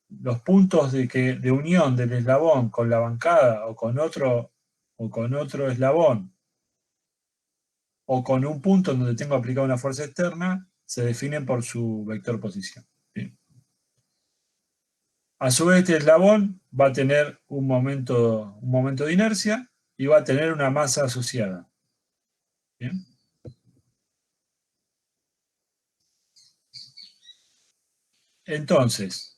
los puntos de unión del eslabón con la bancada o con otro eslabón o con un punto donde tengo aplicada una fuerza externa se definen por su vector posición. Bien. A su vez, este eslabón va a tener un momento de inercia y va a tener una masa asociada. ¿Bien? Entonces,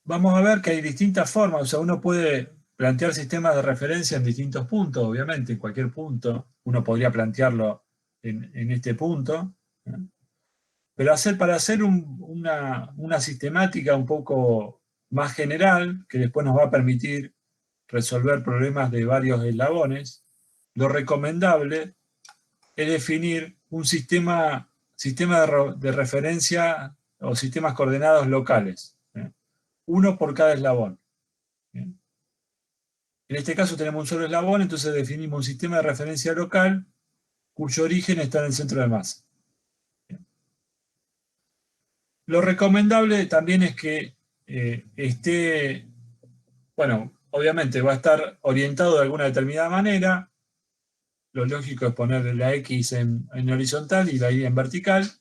vamos a ver que hay distintas formas, o sea, uno puede plantear sistemas de referencia en distintos puntos, obviamente, en cualquier punto, uno podría plantearlo en este punto, ¿no? Pero para hacer una sistemática un poco más general, que después nos va a permitir resolver problemas de varios eslabones, lo recomendable es definir un sistema de referencia o sistemas coordenados locales, uno por cada eslabón. ¿Bien? En este caso tenemos un solo eslabón, entonces definimos un sistema de referencia local cuyo origen está en el centro de masa. ¿Bien? Lo recomendable también es que esté, bueno, obviamente va a estar orientado de alguna determinada manera. Lo lógico es poner la X en horizontal y la Y en vertical,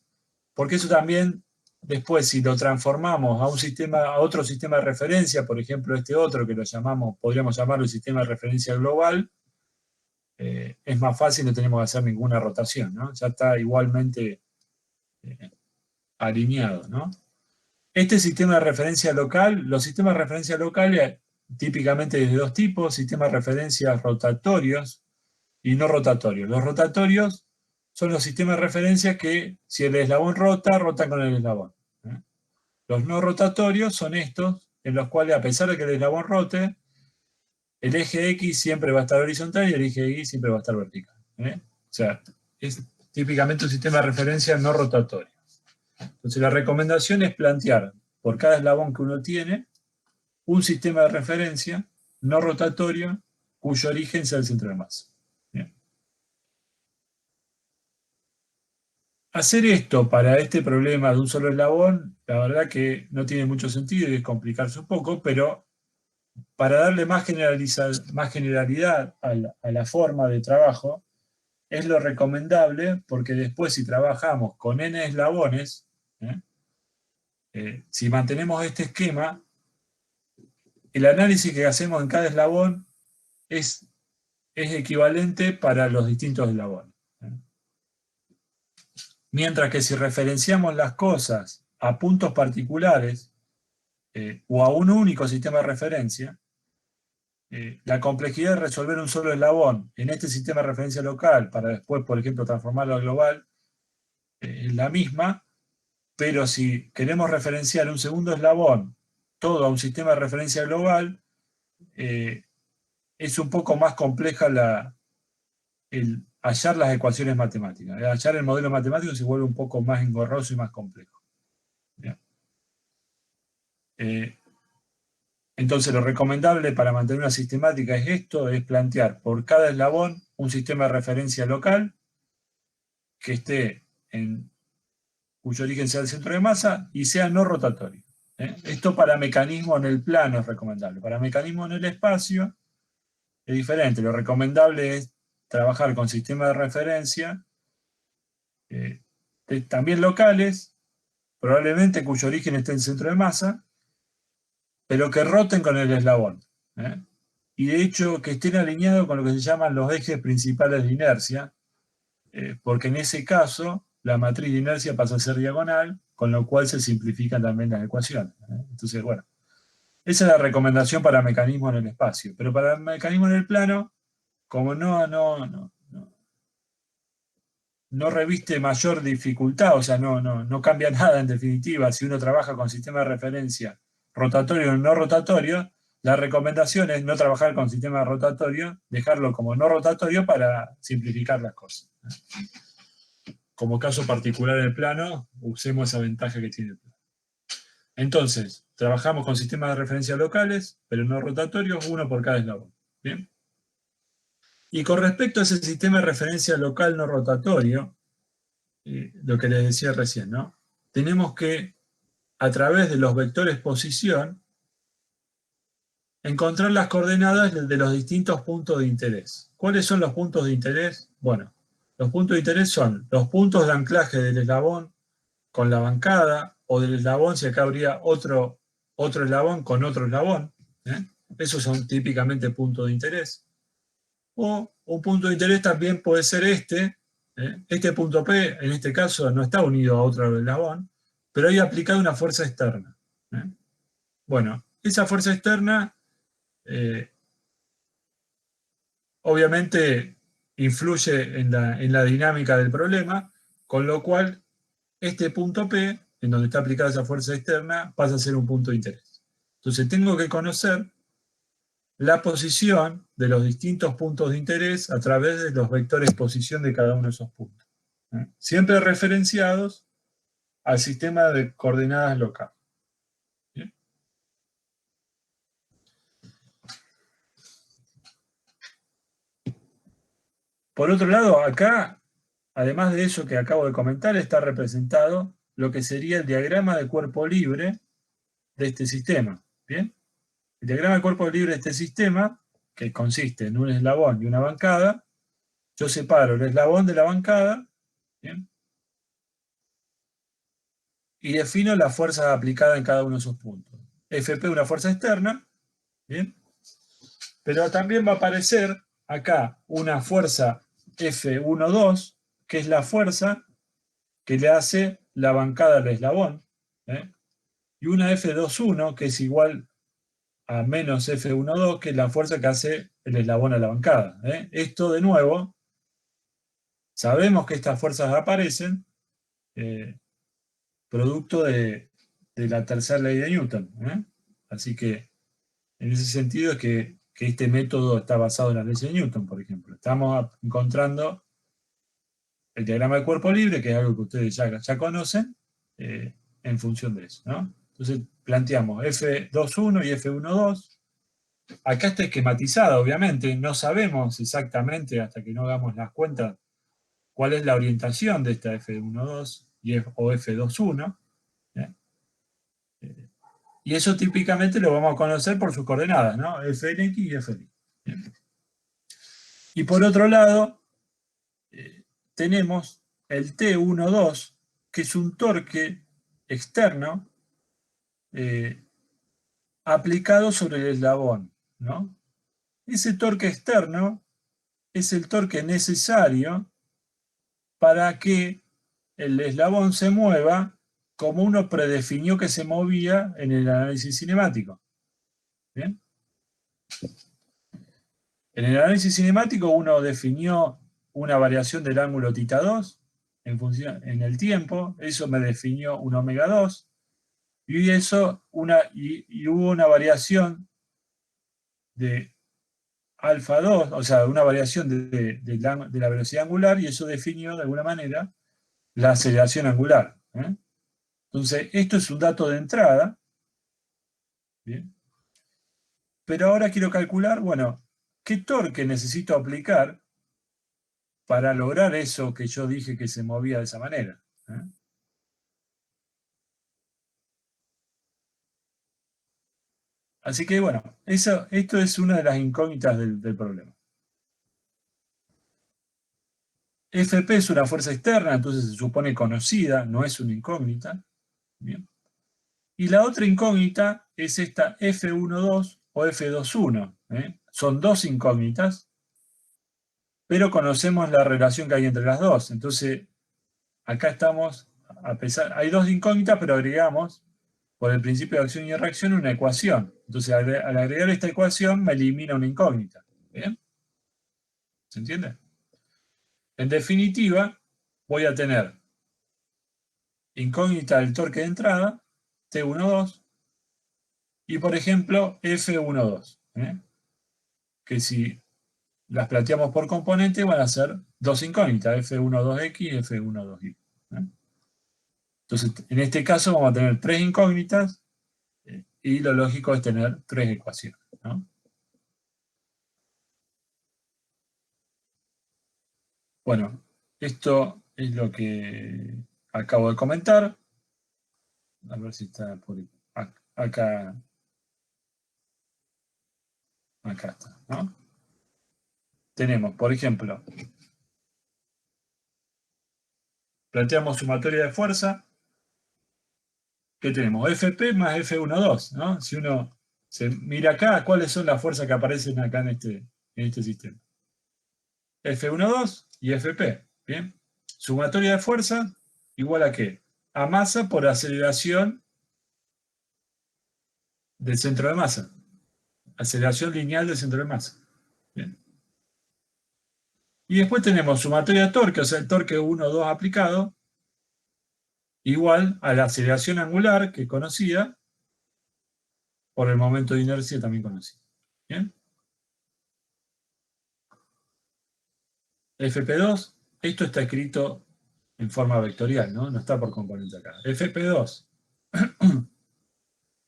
porque eso también, después, si lo transformamos a otro sistema de referencia, por ejemplo, este otro que podríamos llamarlo el sistema de referencia global, es más fácil, no tenemos que hacer ninguna rotación, ¿no? Ya está igualmente alineado, ¿no? Este sistema de referencia local, los sistemas de referencia locales típicamente de dos tipos, sistemas de referencia rotatorios y no rotatorios. Los rotatorios son los sistemas de referencia que, si el eslabón rota, rotan con el eslabón. Los no rotatorios son estos, en los cuales, a pesar de que el eslabón rote, el eje X siempre va a estar horizontal y el eje Y siempre va a estar vertical. O sea, es típicamente un sistema de referencia no rotatorio. Entonces la recomendación es plantear, por cada eslabón que uno tiene, un sistema de referencia no rotatorio cuyo origen sea el centro de masa. Bien. hacer esto para este problema de un solo eslabón, la verdad que no tiene mucho sentido y es complicarse un poco, pero para darle más generalidad a la forma de trabajo, es lo recomendable, porque después si trabajamos con n eslabones, si mantenemos este esquema, el análisis que hacemos en cada eslabón es equivalente para los distintos eslabones. Mientras que si referenciamos las cosas a puntos particulares o a un único sistema de referencia, la complejidad de resolver un solo eslabón en este sistema de referencia local para después, por ejemplo, transformarlo a global, es la misma, pero si queremos referenciar un segundo eslabón todo a un sistema de referencia global, es un poco más compleja el hallar las ecuaciones matemáticas. Hallar el modelo matemático se vuelve un poco más engorroso y más complejo. Entonces lo recomendable para mantener una sistemática es esto, es plantear por cada eslabón un sistema de referencia local que esté cuyo origen sea el centro de masa y sea no rotatorio. Esto para mecanismo en el plano es recomendable. Para mecanismo en el espacio es diferente. Lo recomendable es trabajar con sistemas de referencia también locales, probablemente cuyo origen esté en el centro de masa, pero que roten con el eslabón. Y de hecho que estén alineados con lo que se llaman los ejes principales de inercia, porque en ese caso la matriz de inercia pasa a ser diagonal, con lo cual se simplifican también las ecuaciones. Entonces, bueno, esa es la recomendación para mecanismo en el espacio. Pero para el mecanismo en el plano, como no reviste mayor dificultad, o sea, no cambia nada en definitiva, si uno trabaja con sistema de referencia rotatorio o no rotatorio, la recomendación es no trabajar con sistema rotatorio, dejarlo como no rotatorio para simplificar las cosas. Como caso particular del plano, usemos esa ventaja que tiene el plano. Entonces, trabajamos con sistemas de referencia locales, pero no rotatorios, uno por cada eslabón. ¿Bien? Y con respecto a ese sistema de referencia local no rotatorio, lo que les decía recién, ¿no? Tenemos que, a través de los vectores posición, encontrar las coordenadas de los distintos puntos de interés. ¿Cuáles son los puntos de interés? Bueno, los puntos de interés son los puntos de anclaje del eslabón con la bancada, o del eslabón si acá habría otro eslabón con otro eslabón. Esos son típicamente puntos de interés. O un punto de interés también puede ser este. Este punto P, en este caso, no está unido a otro eslabón, pero hay aplicada una fuerza externa. Bueno, esa fuerza externa obviamente influye en la dinámica del problema, con lo cual este punto P, en donde está aplicada esa fuerza externa, pasa a ser un punto de interés. Entonces tengo que conocer la posición de los distintos puntos de interés a través de los vectores posición de cada uno de esos puntos. Siempre referenciados al sistema de coordenadas local. ¿Bien? Por otro lado, acá, además de eso que acabo de comentar, está representado lo que sería el diagrama de cuerpo libre de este sistema. ¿Bien? El diagrama de cuerpo libre de este sistema, que consiste en un eslabón y una bancada, yo separo el eslabón de la bancada, ¿bien? Y defino las fuerzas aplicadas en cada uno de esos puntos. Fp una fuerza externa, ¿bien? Pero también va a aparecer acá una fuerza F12, que es la fuerza que le hace la bancada al eslabón, y una F21, que es igual a menos F12, que es la fuerza que hace el eslabón a la bancada. Esto, de nuevo, sabemos que estas fuerzas aparecen producto de la tercera ley de Newton. Así que, en ese sentido es que este método está basado en las leyes de Newton, por ejemplo. Estamos encontrando el diagrama de cuerpo libre, que es algo que ustedes ya conocen, en función de eso, ¿no? Entonces planteamos F21 y F12. Acá está esquematizado, obviamente. No sabemos exactamente, hasta que no hagamos las cuentas, cuál es la orientación de esta F1,2 o F2,1. Y eso típicamente lo vamos a conocer por sus coordenadas, ¿no? Fnx y Fy. Y por otro lado, tenemos el T12, que es un torque externo aplicado sobre el eslabón, ¿no? Ese torque externo es el torque necesario para que el eslabón se mueva como uno predefinió que se movía en el análisis cinemático. ¿Bien? En el análisis cinemático uno definió una variación del ángulo θ2 en el tiempo, eso me definió un ω2, y hubo una variación de α2, o sea, una variación de la velocidad angular, y eso definió de alguna manera la aceleración angular. Entonces, esto es un dato de entrada. ¿Bien? Pero ahora quiero calcular, bueno, ¿qué torque necesito aplicar para lograr eso que yo dije que se movía de esa manera? Así que, bueno, esto es una de las incógnitas del problema. Fp es una fuerza externa, entonces se supone conocida, no es una incógnita. Bien. Y la otra incógnita es esta F12 o F21. Son dos incógnitas, pero conocemos la relación que hay entre las dos. Entonces, acá estamos, hay dos incógnitas, pero agregamos, por el principio de acción y reacción, una ecuación. Entonces, al agregar esta ecuación, me elimina una incógnita. ¿Bien? ¿Se entiende? En definitiva, voy a tener incógnita del torque de entrada, T12, y por ejemplo, F12, que si las planteamos por componente van a ser dos incógnitas, F12x y F12y. Entonces, en este caso vamos a tener tres incógnitas, y lo lógico es tener tres ecuaciones, ¿no? Bueno, esto es lo que acabo de comentar. A ver si está por acá. Acá está, ¿no? Tenemos, por ejemplo, planteamos sumatoria de fuerza. ¿Qué tenemos? Fp más F12, ¿no? Si uno se mira acá, ¿cuáles son las fuerzas que aparecen acá en este sistema? F12 y Fp, ¿bien? Sumatoria de fuerza igual a ¿qué? A masa por aceleración del centro de masa. Aceleración lineal del centro de masa. Bien. Y después tenemos sumatoria de torque, o sea, el torque 1, 2 aplicado, igual a la aceleración angular, que es conocida, por el momento de inercia también conocido. ¿Bien? Fp2, esto está escrito en forma vectorial, ¿no? No está por componente acá. Fp2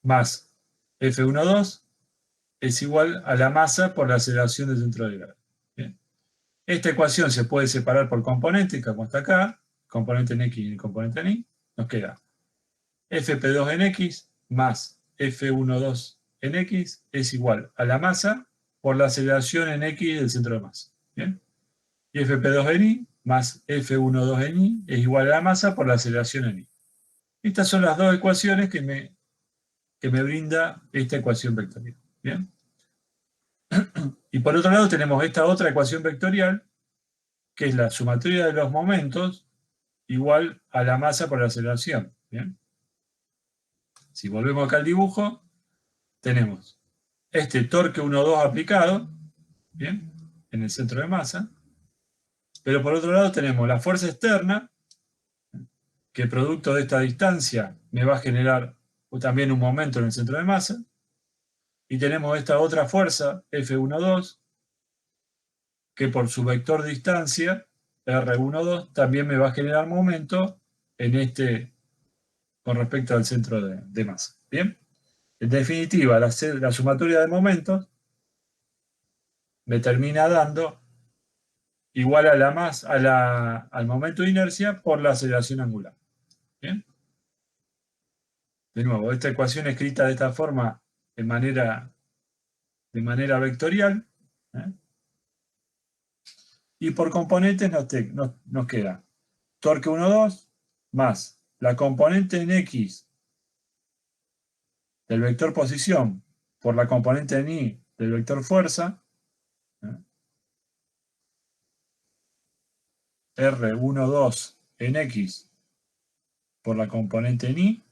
más F12 es igual a la masa por la aceleración del centro de gravedad. ¿Bien? Esta ecuación se puede separar por componente, como está acá, componente en X y componente en Y, nos queda Fp2 en X más F12 en X es igual a la masa por la aceleración en X del centro de masa. ¿Bien? Y Fp2 en Y más F12 en Y es igual a la masa por la aceleración en Y. Estas son las dos ecuaciones que me brinda esta ecuación vectorial. ¿Bien? Y por otro lado tenemos esta otra ecuación vectorial, que es la sumatoria de los momentos igual a la masa por la aceleración. ¿Bien? Si volvemos acá al dibujo, tenemos este torque 1,2 aplicado, ¿bien? En el centro de masa, pero por otro lado tenemos la fuerza externa, que producto de esta distancia me va a generar también un momento en el centro de masa, y tenemos esta otra fuerza, F12, que por su vector distancia, R12, también me va a generar momento con respecto al centro de masa. ¿Bien? En definitiva, la sumatoria de momentos me termina dando igual a al momento de inercia por la aceleración angular. ¿Bien? De nuevo, esta ecuación escrita de esta forma de manera vectorial. ¿Eh? Y por componentes nos queda torque 1, 2 más la componente en X del vector posición por la componente en Y del vector fuerza. R1, 2 en X por la componente en Y.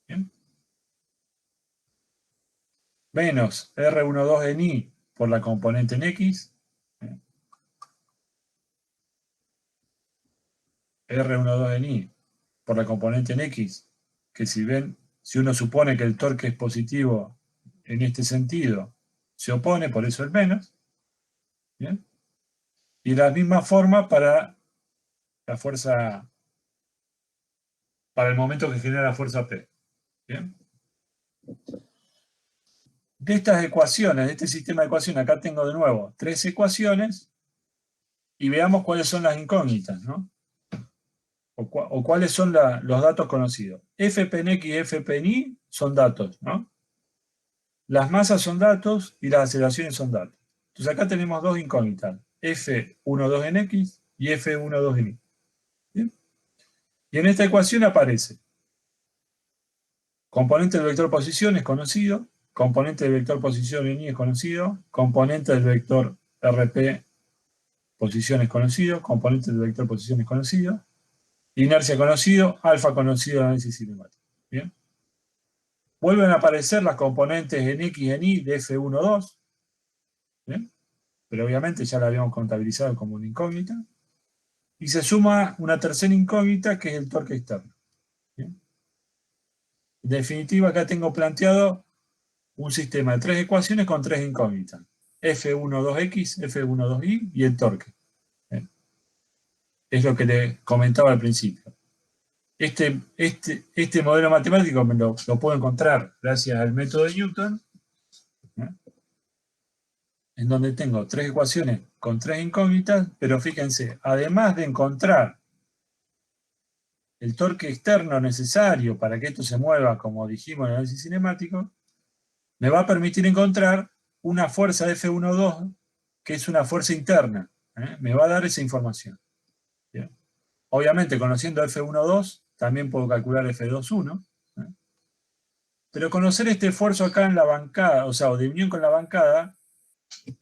¿Bien? Menos R1, 2 en Y por la componente en X. R1, 2 en Y por la componente en X, que si uno supone que el torque es positivo en este sentido, se opone, por eso el menos. ¿Bien? Y la misma forma para la fuerza, para el momento que genera la fuerza P. ¿Bien? De estas ecuaciones, de este sistema de ecuaciones, acá tengo de nuevo 3 ecuaciones y veamos cuáles son las incógnitas, ¿no? O cuáles son los datos conocidos. Fp en X y Fp en Y son datos, ¿no? Las masas son datos y las aceleraciones son datos. Entonces acá tenemos dos incógnitas, F12 en X y F12 en Y. ¿Bien? Y en esta ecuación aparece componente del vector posición es conocido, componente del vector posición en Y es conocido, componente del vector RP posición es conocido, componente del vector posición es conocido, inercia conocido, alfa conocido en análisis cinemático. ¿Bien? Vuelven a aparecer las componentes en X y en Y de F12, ¿bien? Pero obviamente ya la habíamos contabilizado como una incógnita, y se suma una tercera incógnita que es el torque externo. ¿Bien? En definitiva, acá tengo planteado un sistema de 3 ecuaciones con 3 incógnitas. F12X, F12Y y el torque. ¿Bien? Es lo que le comentaba al principio. Este modelo matemático me lo puedo encontrar gracias al método de Newton, ¿no? En donde tengo 3 ecuaciones con 3 incógnitas, pero fíjense, además de encontrar el torque externo necesario para que esto se mueva, como dijimos en el análisis cinemático, me va a permitir encontrar una fuerza F12 que es una fuerza interna. Me va a dar esa información. ¿Bien? Obviamente, conociendo F12, también puedo calcular F21. Pero conocer este esfuerzo acá en la bancada, o sea, o de unión con la bancada,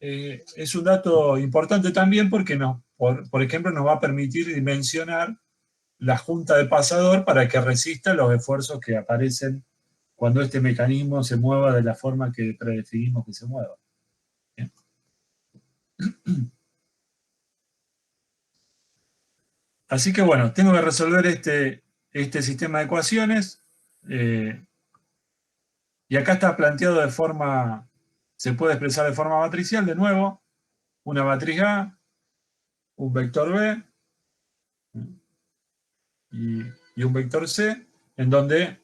es un dato importante también porque por ejemplo, nos va a permitir dimensionar la junta de pasador para que resista los esfuerzos que aparecen cuando este mecanismo se mueva de la forma que predefinimos que se mueva. ¿Bien? Así que bueno, tengo que resolver este sistema de ecuaciones, y acá está planteado de forma, se puede expresar de forma matricial, de nuevo, una matriz A, un vector B, y un vector C, en donde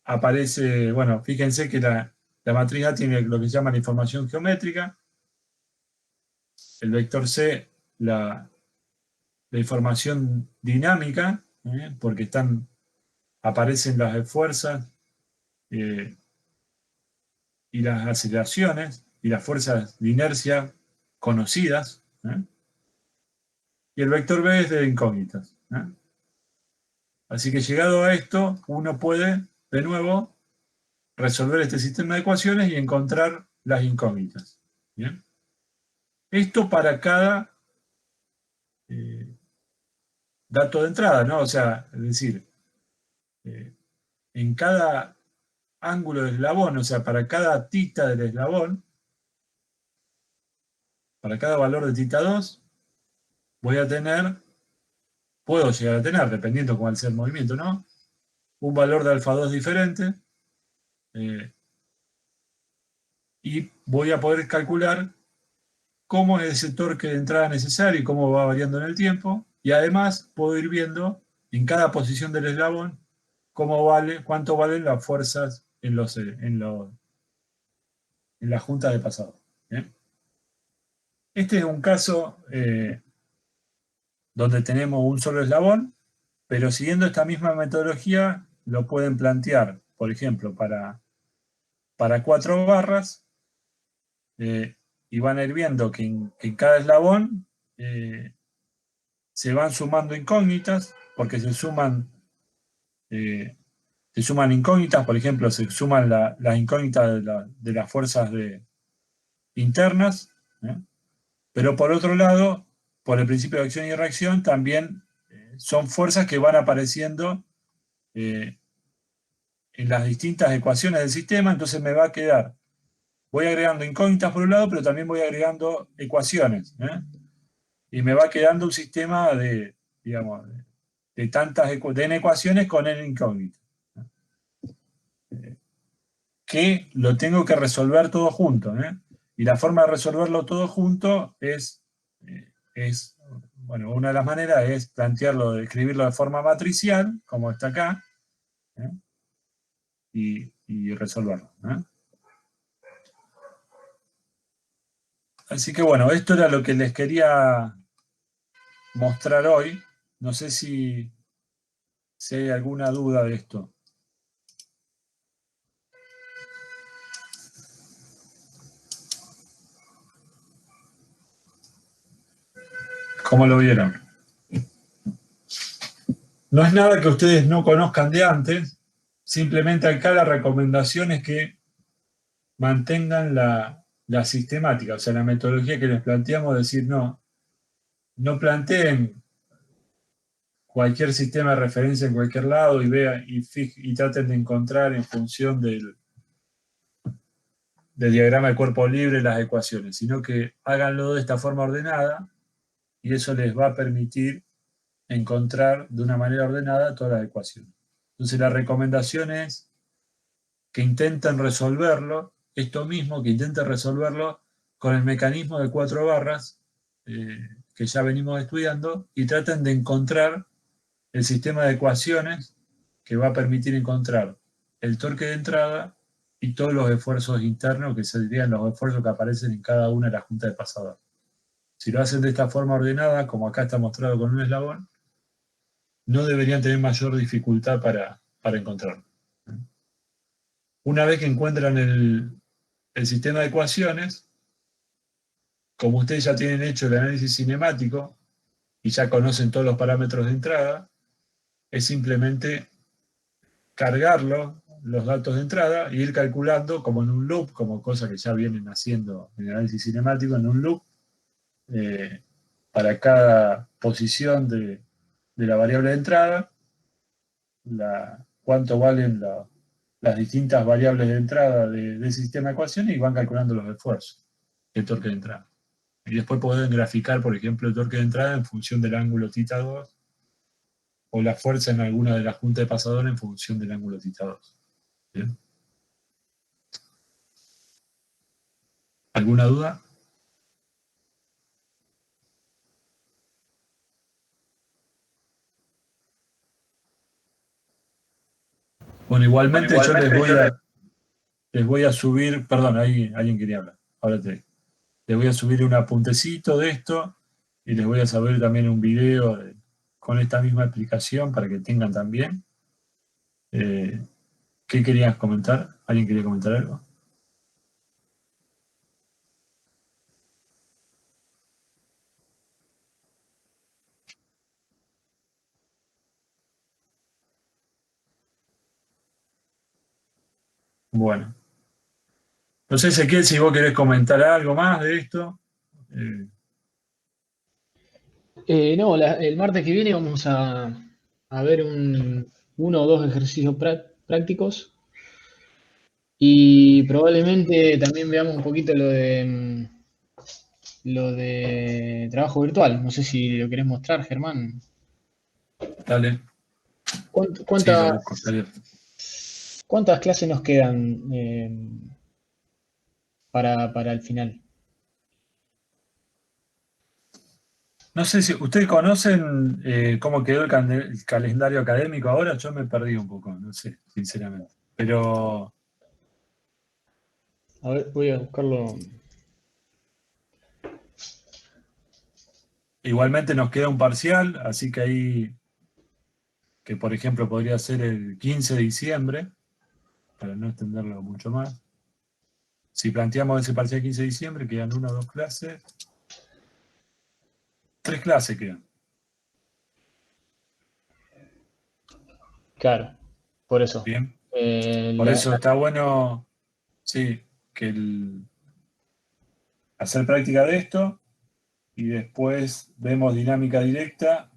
aparece, bueno, fíjense que la matriz A tiene lo que se llama la información geométrica, el vector C la información dinámica, porque aparecen las fuerzas y las aceleraciones y las fuerzas de inercia conocidas, y el vector B es de incógnitas. Así que llegado a esto, uno puede, de nuevo, resolver este sistema de ecuaciones y encontrar las incógnitas. ¿Bien? Esto para cada dato de entrada, ¿no? O sea, es decir, en cada ángulo del eslabón, o sea, para cada tita del eslabón, para cada valor de tita 2, puedo llegar a tener, dependiendo cuál sea el movimiento, ¿no? Un valor de alfa 2 diferente, y voy a poder calcular cómo es ese torque de entrada necesario y cómo va variando en el tiempo, y además puedo ir viendo en cada posición del eslabón cuánto valen las fuerzas en la junta de pasado. ¿Bien? Este es un caso donde tenemos un solo eslabón, pero siguiendo esta misma metodología lo pueden plantear, por ejemplo, para 4 barras, y van a ir viendo que en cada eslabón se van sumando incógnitas, porque se suman incógnitas, por ejemplo, se suman las incógnitas de las fuerzas internas, ¿eh? Pero por otro lado, por el principio de acción y reacción, también son fuerzas que van apareciendo en las distintas ecuaciones del sistema, entonces me va a quedar, voy agregando incógnitas por un lado, pero también voy agregando ecuaciones, ¿eh? Y me va quedando un sistema digamos, de tantas n ecuaciones con n incógnitas, que lo tengo que resolver todo junto, ¿eh? Y la forma de resolverlo todo junto bueno, una de las maneras es plantearlo, escribirlo de forma matricial, como está acá, ¿eh? Y resolverlo, ¿eh? Así que bueno, esto era lo que les quería mostrar hoy. No sé si hay alguna duda de esto. ¿Cómo lo vieron? No es nada que ustedes no conozcan de antes, simplemente acá la recomendación es que mantengan la sistemática, o sea, la metodología que les planteamos, decir, no planteen cualquier sistema de referencia en cualquier lado y vean y traten de encontrar en función del diagrama de cuerpo libre las ecuaciones, sino que háganlo de esta forma ordenada y eso les va a permitir encontrar de una manera ordenada todas las ecuaciones. Entonces la recomendación es que intenten resolverlo, esto mismo, que intenten resolverlo con el mecanismo de 4 barras que ya venimos estudiando y traten de encontrar el sistema de ecuaciones que va a permitir encontrar el torque de entrada y todos los esfuerzos internos, que serían los esfuerzos que aparecen en cada una de las juntas de pasador. Si lo hacen de esta forma ordenada, como acá está mostrado con un eslabón, no deberían tener mayor dificultad para encontrarlo. Una vez que encuentran el sistema de ecuaciones, como ustedes ya tienen hecho el análisis cinemático y ya conocen todos los parámetros de entrada, es simplemente cargarlo, los datos de entrada, e ir calculando como en un loop, como cosas que ya vienen haciendo en el análisis cinemático, en un loop, para cada posición de la variable de entrada, cuánto valen las distintas variables de entrada del sistema de ecuaciones y van calculando los esfuerzos de torque de entrada. Y después pueden graficar, por ejemplo, el torque de entrada en función del ángulo θ2 o la fuerza en alguna de las juntas de pasador en función del ángulo θ2. ¿Bien? ¿Alguna duda? Bueno, igualmente yo les voy a subir, perdón, ahí alguien quería hablar, ahora les voy a subir un apuntecito de esto y les voy a subir también un video con esta misma explicación para que tengan también. ¿Qué querías comentar? ¿Alguien quería comentar algo? Bueno. No sé, Ezequiel, si vos querés comentar algo más de esto. No, el martes que viene vamos a ver uno o dos ejercicios prácticos y probablemente también veamos un poquito lo de trabajo virtual. No sé si lo querés mostrar, Germán. Dale. ¿Cuántas, Sí, lo busco, dale. ¿Cuántas clases nos quedan para el final? No sé si ustedes conocen cómo quedó el calendario académico ahora. Yo me perdí un poco, no sé, sinceramente. Pero A ver, voy a buscarlo. Igualmente nos queda un parcial, así que ahí, que por ejemplo podría ser el 15 de diciembre, para no extenderlo mucho más. Si planteamos ese parcial 15 de diciembre, quedan 1 o 2 clases. 3 clases quedan. Claro, por eso. Bien. Por eso está bueno, sí, que hacer práctica de esto y después vemos dinámica directa